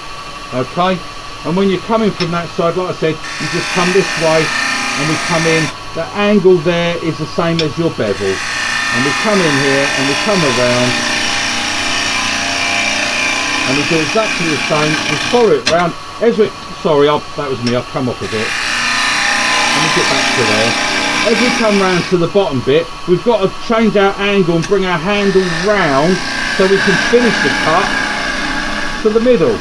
okay? And when you're coming from that side, like I said, you just come this way and we come in. The angle there is the same as your bevel. And we come in here and we come around and we do exactly the same. We follow it round. As we, sorry, that was me, I've come off a bit. Let me get back to there. As we come round to the bottom bit, we've got to change our angle and bring our handle round so we can finish the cut to the middle.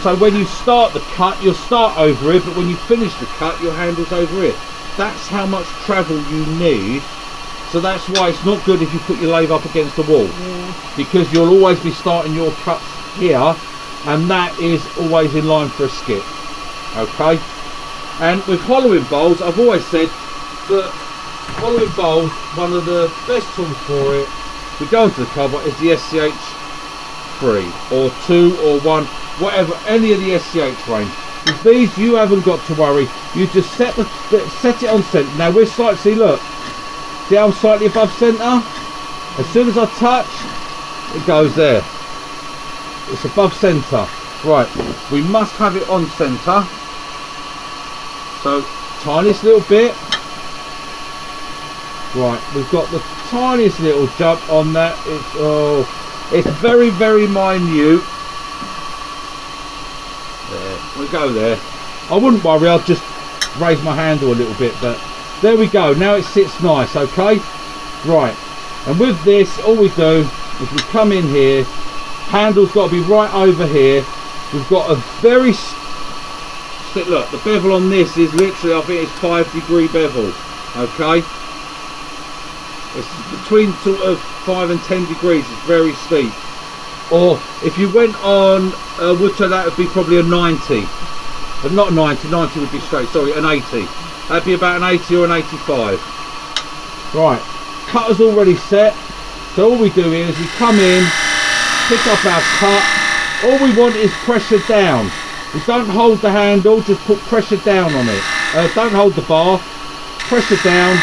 So when you start the cut, you'll start over here, but when you finish the cut, your handle's over here. That's how much travel you need. So that's why it's not good if you put your lathe up against the wall, because you'll always be starting your cuts here, and that is always in line for a skip. Okay. And with hollowing bowls, I've always said that hollowing bowls, one of the best tools for it, we go into the carbide, is the SCH3 or 2 or 1, whatever, any of the SCH range. With these, you haven't got to worry. You just set it on centre. Now we're slightly, see, look, see how I'm slightly above centre? As soon as I touch, it goes there. It's above centre. Right, we must have it on centre. So, tiniest little bit. Right, we've got the tiniest little jump on that. It's very, very minute. There, we go there. I wouldn't worry, I'll just raise my handle a little bit, but there we go. Now it sits nice, okay? Right, and with this, all we do is we come in here. Handle's got to be right over here. We've got a very look, the bevel on this is literally, I think it's 5-degree bevel, okay? It's between sort of 5 and 10 degrees, it's very steep. Or if you went on Woodturning, that would be probably a 90. But not 90, 90 would be straight, sorry, an 80. That'd be about an 80 or an 85. Right, cutter's already set. So all we do is we come in, pick up our cut. All we want is pressure down. We don't hold the handle, just put pressure down on it. Don't hold the bar, pressure down.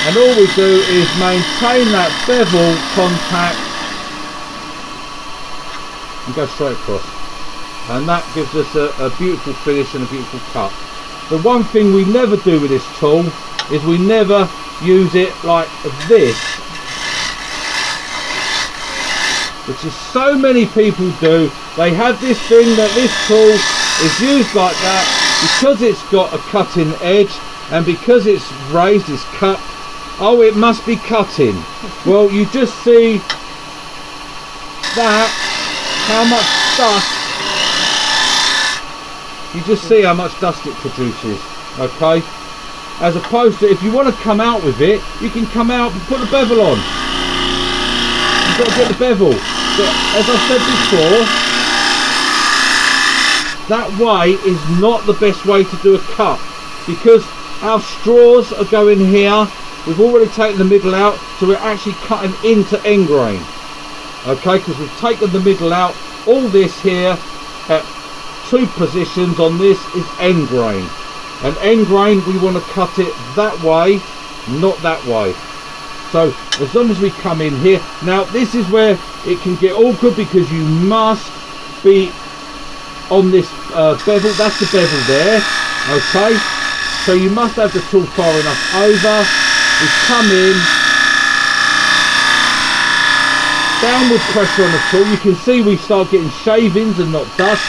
And all we do is maintain that bevel contact and go straight across. And that gives us a beautiful finish and a beautiful cut. The one thing we never do with this tool is we never use it like this, which is so many people do. They have this thing that this tool is used like that because it's got a cutting edge and because it's raised, it's cut. Oh, it must be cutting. Well, you just see that, how much dust, you just see how much dust it produces, okay? As opposed to, if you want to come out with it, you can come out and put the bevel on. You've got to get the bevel. But as I said before, that way is not the best way to do a cut, because our straws are going here. We've already taken the middle out, so we're actually cutting into end grain. Okay, because we've taken the middle out. All this here at 2 positions on this is end grain. And end grain, we want to cut it that way, not that way. So as long as we come in here, now this is where it can get awkward because you must be on this bevel. That's the bevel there, okay? So you must have the tool far enough over. We come in, downward pressure on the tool. You can see we start getting shavings and not dust.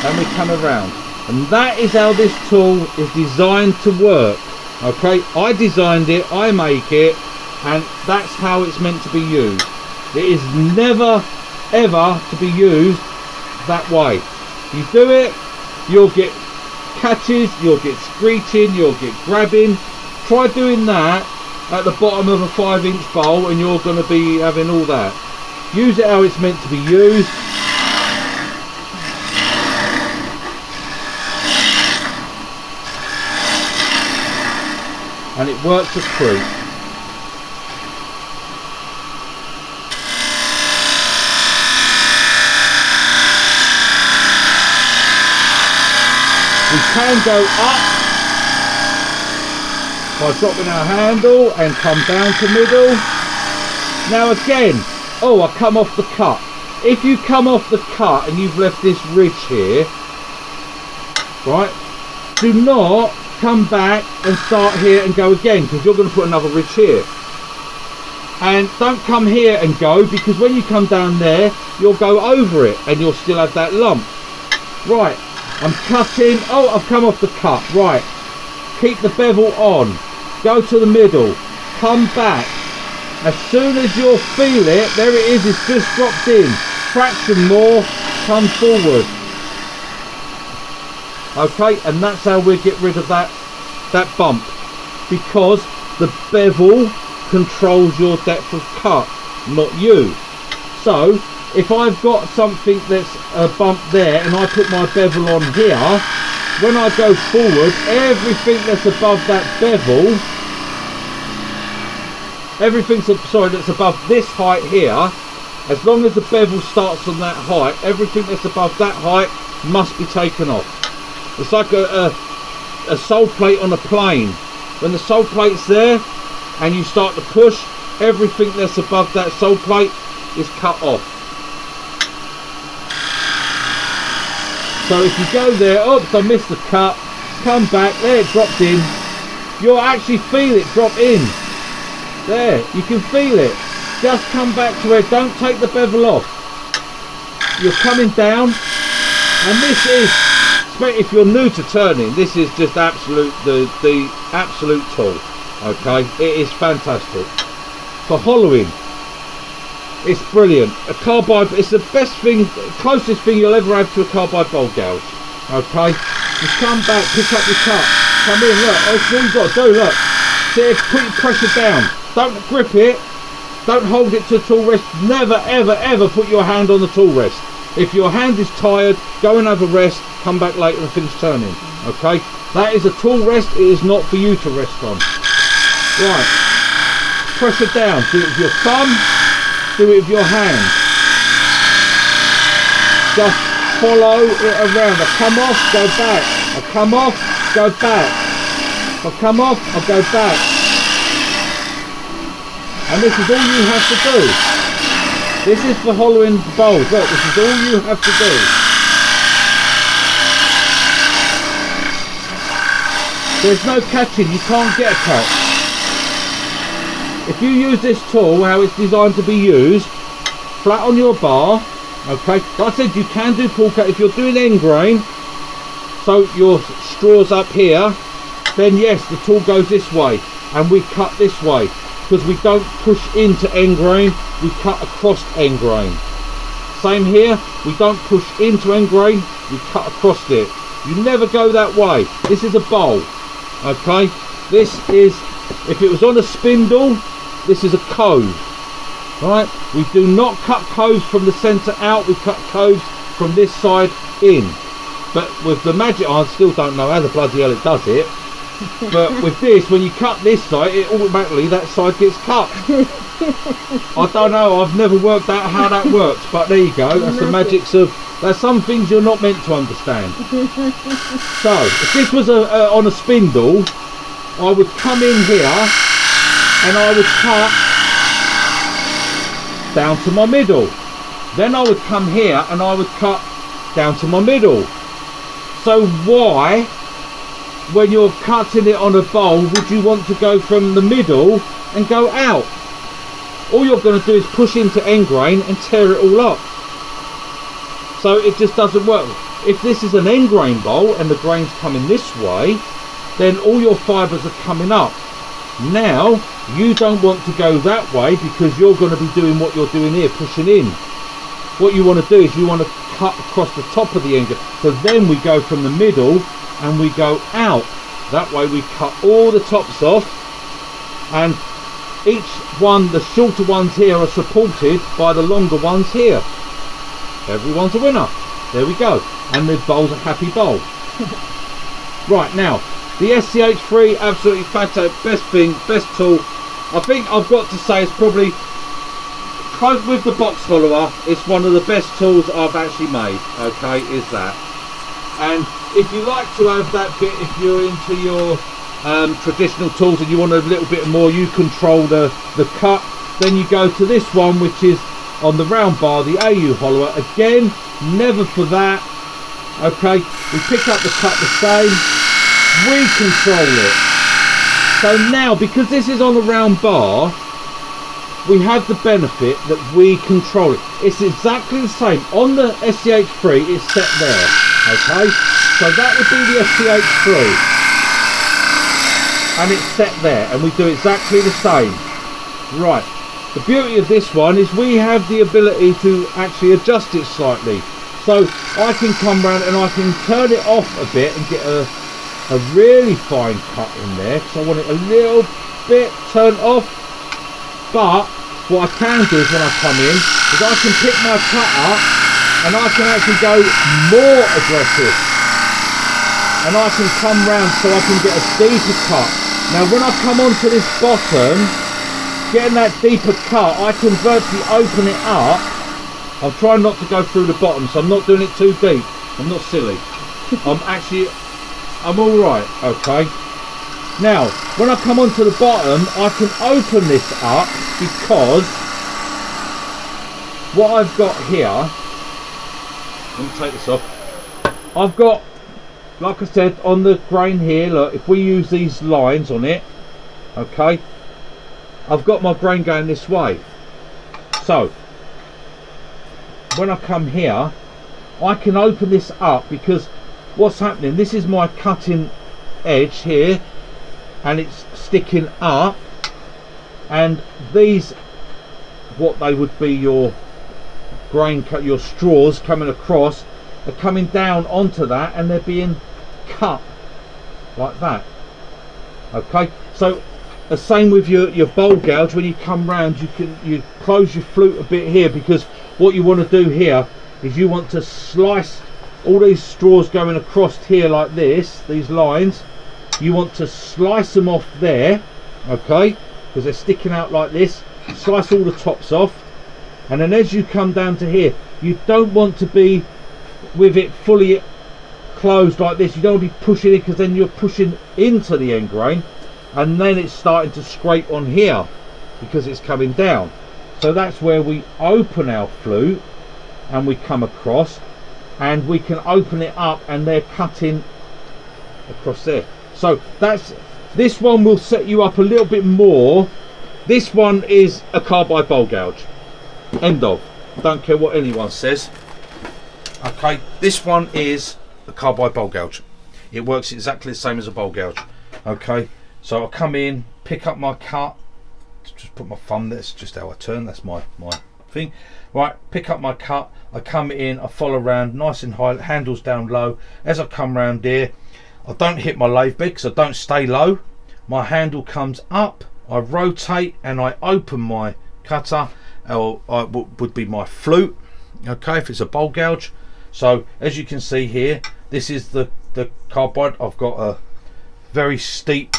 and we come around, and that is how this tool is designed to work. Okay, I designed it, I make it, and that's how it's meant to be used. It is never ever to be used that way. You do it, you'll get catches, you'll get screeching, you'll get grabbing. Try doing that at the bottom of a 5-inch bowl and you're going to be having all that. Use it how it's meant to be used. And it works a treat. We can go up by dropping our handle and come down to middle. Now again, oh, I come off the cut. If you come off the cut and you've left this ridge here, right, do not come back and start here and go again, because you're going to put another ridge here. And don't come here and go, because when you come down there, you'll go over it and you'll still have that lump. Right, I'm cutting. Oh, I've come off the cut. Right, keep the bevel on. Go to the middle. Come back. As soon as you'll feel it, there it is. It's just dropped in. Fraction more. Come forward. Okay, and that's how we get rid of that bump, because the bevel controls your depth of cut, not you. So if I've got something that's a bump there and I put my bevel on here, when I go forward, everything that's above that bevel, that's above this height here, as long as the bevel starts on that height, everything that's above that height must be taken off. It's like a sole plate on a plane. When the sole plate's there and you start to push, everything that's above that sole plate is cut off. So if you go there, oops, I missed the cut, come back, there it dropped in. You'll actually feel it drop in. There, you can feel it. Just come back to where, don't take the bevel off. You're coming down, and this is, if you're new to turning, this is just absolute, the absolute tool. Okay, it is fantastic. For hollowing, it's brilliant. A carbide, it's the best thing, closest thing you'll ever have to a carbide bowl gouge. Okay, just come back, pick up your cut, come in, look, that's all you've got to do, look. See, put your pressure down, don't grip it, don't hold it to the tool rest, never ever ever put your hand on the tool rest. If your hand is tired, go and have a rest, come back later and finish turning. Okay, that is a tool rest, it is not for you to rest on. Right, pressure down, do it with your thumb, do it with your hand. Just follow it around. I come off, go back. I come off, go back. I come off, I go back. And this is all you have to do. This is for hollowing bowls. Look, this is all you have to do. There's no catching, you can't get a catch. If you use this tool how it's designed to be used, flat on your bar, okay, like I said, you can do pull cut if you're doing end grain, so your straw's up here, then yes, the tool goes this way and we cut this way, because we don't push into end grain, we cut across end grain. Same here, we don't push into end grain, we cut across it. You never go that way. This is a bowl, okay, this is, if it was on a spindle, this is a cove, right? We do not cut coves from the centre out, we cut coves from this side in. But with the magic iron, I still don't know how the bloody hell it does it. But with this, when you cut this side, it automatically, that side gets cut. I don't know, I've never worked out how that works, but there you go, that's the magics of, there's some things you're not meant to understand. So, if this was on a spindle, I would come in here, and I would cut down to my middle. Then I would come here and I would cut down to my middle. So why, when you're cutting it on a bowl, would you want to go from the middle and go out? All you're going to do is push into end grain and tear it all up. So it just doesn't work. if this is an end grain bowl and the grain's coming this way, then all your fibres are coming up. Now you don't want to go that way because you're going to be doing what you're doing here, pushing in. What you want to do is you want to cut across the top of the end grain. So then we go from the middle and we go out. That way we cut all the tops off, and each one, the shorter ones here are supported by the longer ones here. Everyone's a winner. There we go. And the bowl's a happy bowl. Right, now the SCH3, absolutely fantastic, best thing, best tool. I think I've got to say it's probably, with the box follower, it's one of the best tools I've actually made. Okay, is that. And if you like to have that bit, if you're into your traditional tools and you want a little bit more, you control the cut, then you go to this one, which is on the round bar, the AU hollower. Again, never for that. Okay, we pick up the cut the same, we control it. So now, because this is on the round bar, we have the benefit that we control it. It's exactly the same. On the SCH3, it's set there. Okay, so that would be the SCH3. And it's set there, and we do exactly the same. Right, the beauty of this one is we have the ability to actually adjust it slightly. So I can come round and I can turn it off a bit and get a really fine cut in there, because I want it a little bit turned off. But what I can do is when I come in, is I can pick my cut up and I can actually go more aggressive. And I can come round so I can get a deeper cut. Now when I come onto this bottom, getting that deeper cut, I can virtually open it up. I'm trying not to go through the bottom, so I'm not doing it too deep. I'm not silly. I'm all right, okay? Now, when I come onto the bottom, I can open this up because what I've got here, let me take this off. I've got, like I said, on the grain here, look, if we use these lines on it, okay, I've got my grain going this way. So, when I come here, I can open this up because what's happening, this is my cutting edge here, and it's sticking up, and these, what they would be your grain cut, your straws coming across, are coming down onto that, and they're being cut like that. Okay, so the same with your bowl gouge. When you come round, you close your flute a bit here, because what you want to do here is you want to slice all these straws going across here like this, these lines. You want to slice them off there, okay, because they're sticking out like this. Slice all the tops off, and then as you come down to here, you don't want to be with it fully closed like this. You don't want to be pushing it, because then you're pushing into the end grain, and then it's starting to scrape on here because it's coming down. So that's where we open our flute and we come across, and we can open it up, and they're cutting across there. So that's, this one will set you up a little bit more. This one is a carbide bowl gouge. End of. Don't care what anyone says. Okay, this one is a carbide bowl gouge. It works exactly the same as a bowl gouge. Okay, so I'll come in, pick up my cut, just put my thumb, that's just how I turn, that's my thing. Right, pick up my cut, I come in, I follow around nice and high, handles down low. As I come round here, I don't hit my lathe bed because I don't stay low. My handle comes up, I rotate, and I open my cutter, or would be my flute, okay, if it's a bowl gouge. So as you can see here, this is the carbide. I've got a very steep,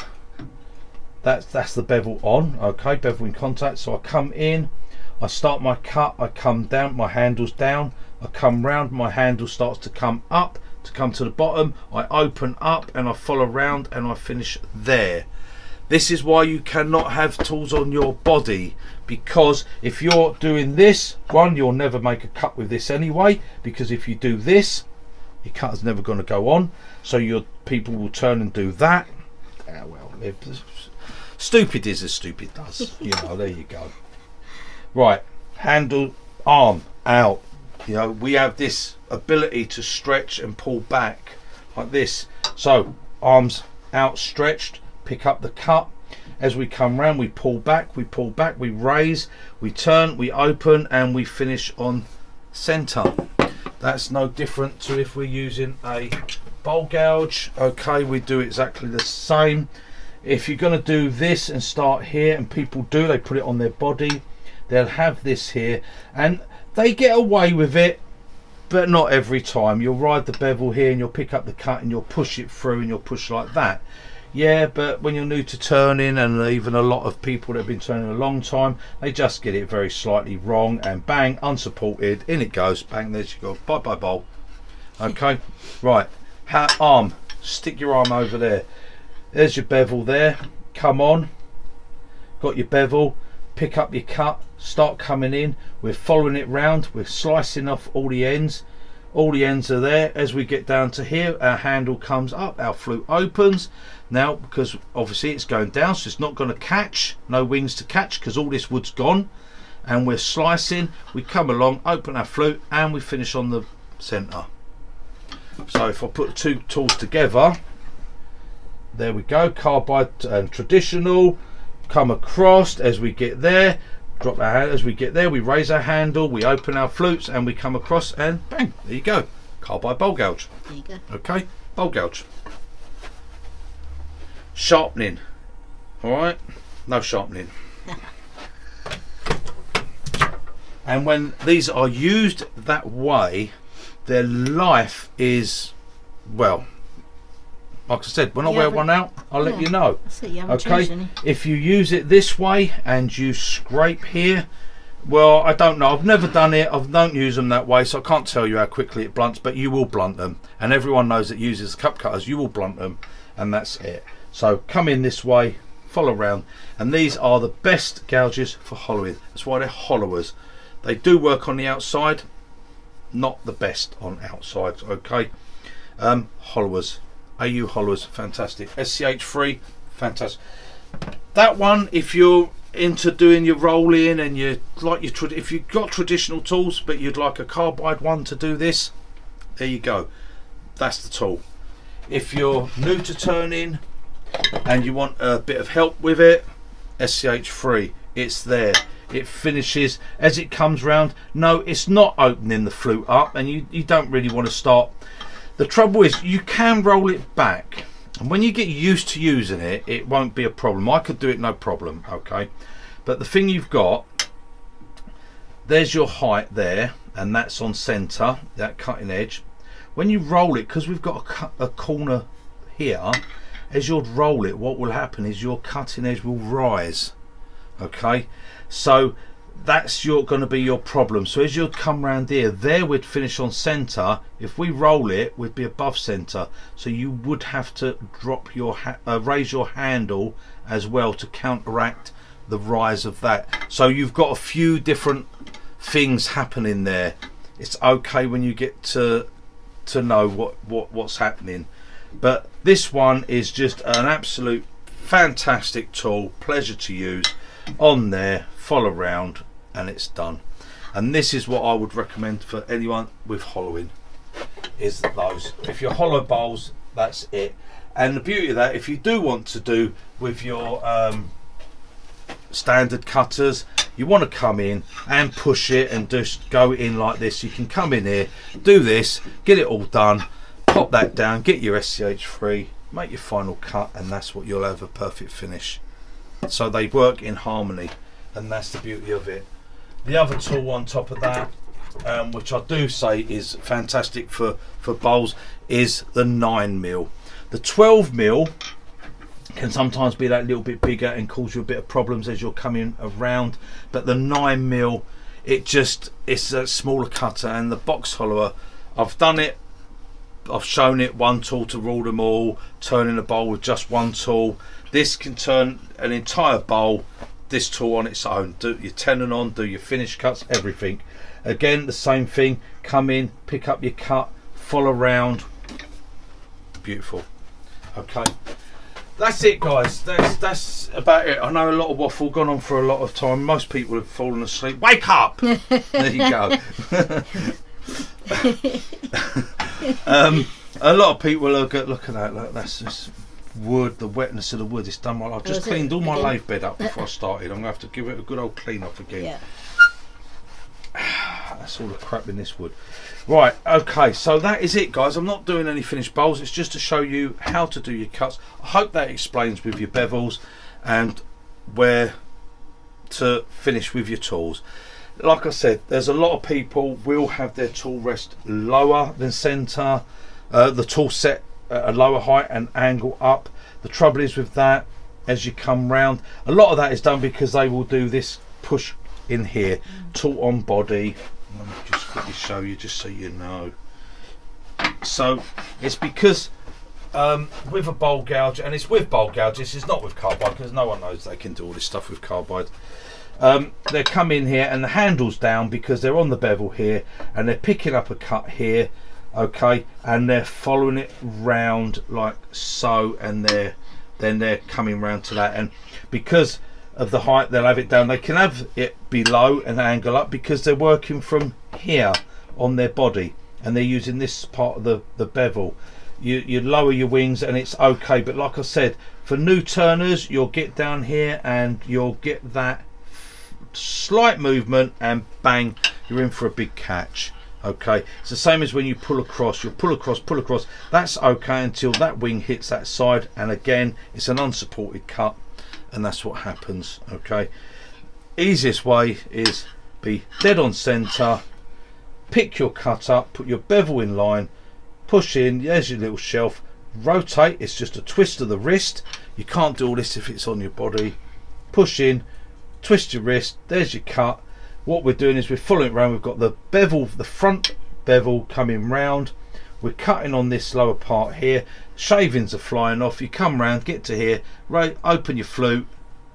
that's the bevel on, okay, bevel in contact. So I come in, I start my cut, I come down, my handle's down, I come round, my handle starts to come up, to come to the bottom, I open up and I follow around and I finish there. This is why you cannot have tools on your body, because if you're doing this one, you'll never make a cut with this anyway, because if you do this, your cut is never going to go on, so your people will turn and do that. Well, stupid is as stupid does, you know. There you go. Right, handle, arm out. You know, we have this ability to stretch and pull back like this. So arms outstretched, pick up the cut. As we come round, we pull back, we raise, we turn, we open, and we finish on centre. That's no different to if we're using a bowl gouge. Okay, we do exactly the same. If you're going to do this and start here, and people do, they put it on their body, they'll have this here, and they get away with it, but not every time. You'll ride the bevel here and you'll pick up the cut and you'll push it through and you'll push like that. Yeah, but when you're new to turning, and even a lot of people that have been turning a long time, they just get it very slightly wrong, and bang, unsupported, in it goes, bang, there you go, bye bye bowl. Okay, right, arm, stick your arm over there. There's your bevel there, come on, got your bevel, pick up your cut, start coming in, we're following it round, we're slicing off all the ends are there. As we get down to here, our handle comes up, our flute opens. Now, because obviously it's going down, so it's not going to catch, no wings to catch, because all this wood's gone, and we're slicing, we come along, open our flute, and we finish on the centre. So if I put the two tools together, there we go, carbide and traditional, come across. As we get there, drop our hand. As we get there, we raise our handle, we open our flutes, and we come across, and bang, there you go, carbide bowl gouge. There you go. Okay, bowl gouge. Sharpening, all right, no sharpening. And when these are used that way, their life is, well, like I said, when I wear one out, I'll let you know. That's it, you haven't changed any. If you use it this way and you scrape here, well, I don't know, I've never done it, I don't use them that way, so I can't tell you how quickly it blunts, but you will blunt them, and everyone knows that uses cup cutters, you will blunt them, and that's it. So come in this way, follow around, and these are the best gouges for hollowing. That's why they're hollowers. They do work on the outside, not the best on outsides. Okay, hollowers, AU hollowers, fantastic. SCH3, fantastic. That one, if you're into doing your rolling and you like your if you've got traditional tools but you'd like a carbide one to do this, there you go, that's the tool. If you're new to turning and you want a bit of help with it, SCH3, it's there. It finishes as it comes round. No, it's not opening the flute up, and you don't really want to start. The trouble is you can roll it back, and when you get used to using it, it won't be a problem. I could do it no problem, okay, but the thing you've got, there's your height there, and that's on centre, that cutting edge. When you roll it, because we've got a corner here, as you'll roll it, what will happen is your cutting edge will rise. Okay, so that's going to be your problem. So as you'll come round here, there we'd finish on centre. If we roll it, we'd be above centre. So you would have to drop your raise your handle as well to counteract the rise of that. So you've got a few different things happening there. It's okay when you get to know what's happening. But this one is just an absolute fantastic tool, pleasure to use. On there, follow around, and it's done. And this is what I would recommend for anyone with hollowing, is those. If you're hollow bowls, that's it. And the beauty of that, if you do want to do with your standard cutters, you want to come in and push it and just go in like this. You can come in here, do this, get it all done, pop that down, get your SCH3, make your final cut, and that's what you'll have, a perfect finish. So they work in harmony, and that's the beauty of it. The other tool on top of that, which I do say is fantastic for bowls, is the 9mm. The 12mm can sometimes be that little bit bigger and cause you a bit of problems as you're coming around, but the 9mm, it's a smaller cutter. And the box hollower, I've done it, I've shown it, one tool to rule them all, turning a bowl with just one tool. This can turn an entire bowl, this tool on its own. Do your tenon on, do your finish cuts, everything. Again, the same thing, come in, pick up your cut, follow around. Beautiful. Okay, that's it, guys. That's about it. I know a lot of waffle gone on for a lot of time. Most people have fallen asleep. Wake up! There you go. A lot of people look at that. Look, that's just wood. The wetness of the wood. It's done. I've just cleaned all my lathe bed up before I started. I'm gonna have to give it a good old clean off again. Yeah. That's all the crap in this wood. Right, okay, so that is it, guys. I'm not doing any finished bowls. It's just to show you how to do your cuts. I hope that explains with your bevels and where to finish with your tools. Like I said, there's a lot of people will have their tool rest lower than centre, the tool set at a lower height and angle up. The trouble is with that, as you come round, a lot of that is done because they will do this push in here, tool on body. Let me just quickly show you just so you know. So it's because with a bowl gouge, and it's with bowl gouges, it's not with carbide because no one knows they can do all this stuff with carbide. They come in here and the handle's down because they're on the bevel here and they're picking up a cut here, okay, and they're following it round like so, and then they're coming round to that, and because of the height they'll have it down. They can have it below and angle up because they're working from here on their body and they're using this part of the bevel. You lower your wings and it's okay, but like I said, for new turners you'll get down here and you'll get that slight movement and bang, you're in for a big catch. Okay, it's the same as when you pull across. You'll pull across, that's okay until that wing hits that side, and again it's an unsupported cut, and that's what happens. Okay, easiest way is be dead on center, pick your cut up, put your bevel in line, push in, there's your little shelf, rotate, it's just a twist of the wrist. You can't do all this if it's on your body. Push in, twist your wrist, there's your cut. What we're doing is we're following it around. We've got the bevel, the front bevel coming round, we're cutting on this lower part here, shavings are flying off. You come round, get to here, right, open your flute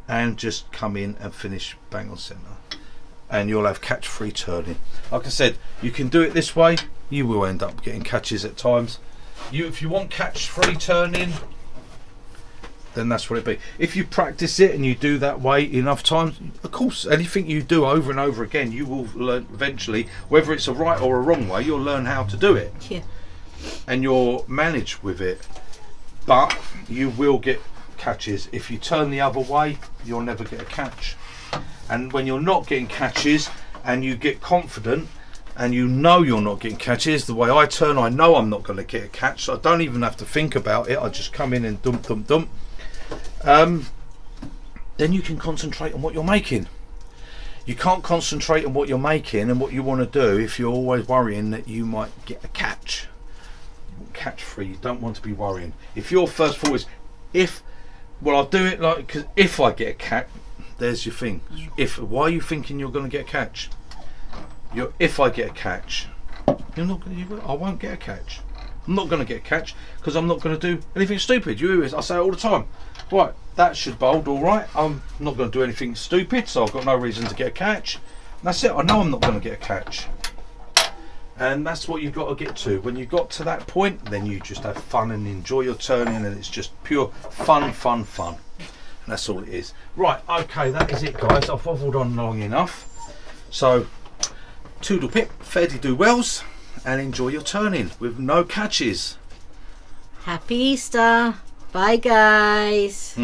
and just come in and finish bang on centre, and you'll have catch free turning. Like I said, you can do it this way, you will end up getting catches at times. If you want catch free turning, then that's what it be. If you practice it and you do that way enough times, of course anything you do over and over again, you will learn eventually, whether it's a right or a wrong way, you'll learn how to do it. Yeah. And you'll manage with it, but you will get catches. If you turn the other way, you'll never get a catch. And when you're not getting catches and you get confident and you know you're not getting catches, the way I turn, I know I'm not going to get a catch, so I don't even have to think about it. I just come in and dump. Then you can concentrate on what you're making. You can't concentrate on what you're making and what you want to do if you're always worrying that you might get a catch. Catch free, you don't want to be worrying. If your first thought is I'll do it like, because if I get a catch, there's your thing. Why are you thinking you're going to get a catch? If I get a catch, I won't get a catch. I'm not going to get a catch because I'm not going to do anything stupid. I say it all the time. Right, that should bolt all right. I'm not going to do anything stupid, so I've got no reason to get a catch. And that's it. I know I'm not going to get a catch. And that's what you've got to get to. When you got to that point, then you just have fun and enjoy your turning, and it's just pure fun. And that's all it is. Right, okay, that is it, guys. I've waffled on long enough. So, toodle pip, fare thee do wells, and enjoy your turning with no catches. Happy Easter. Bye, guys.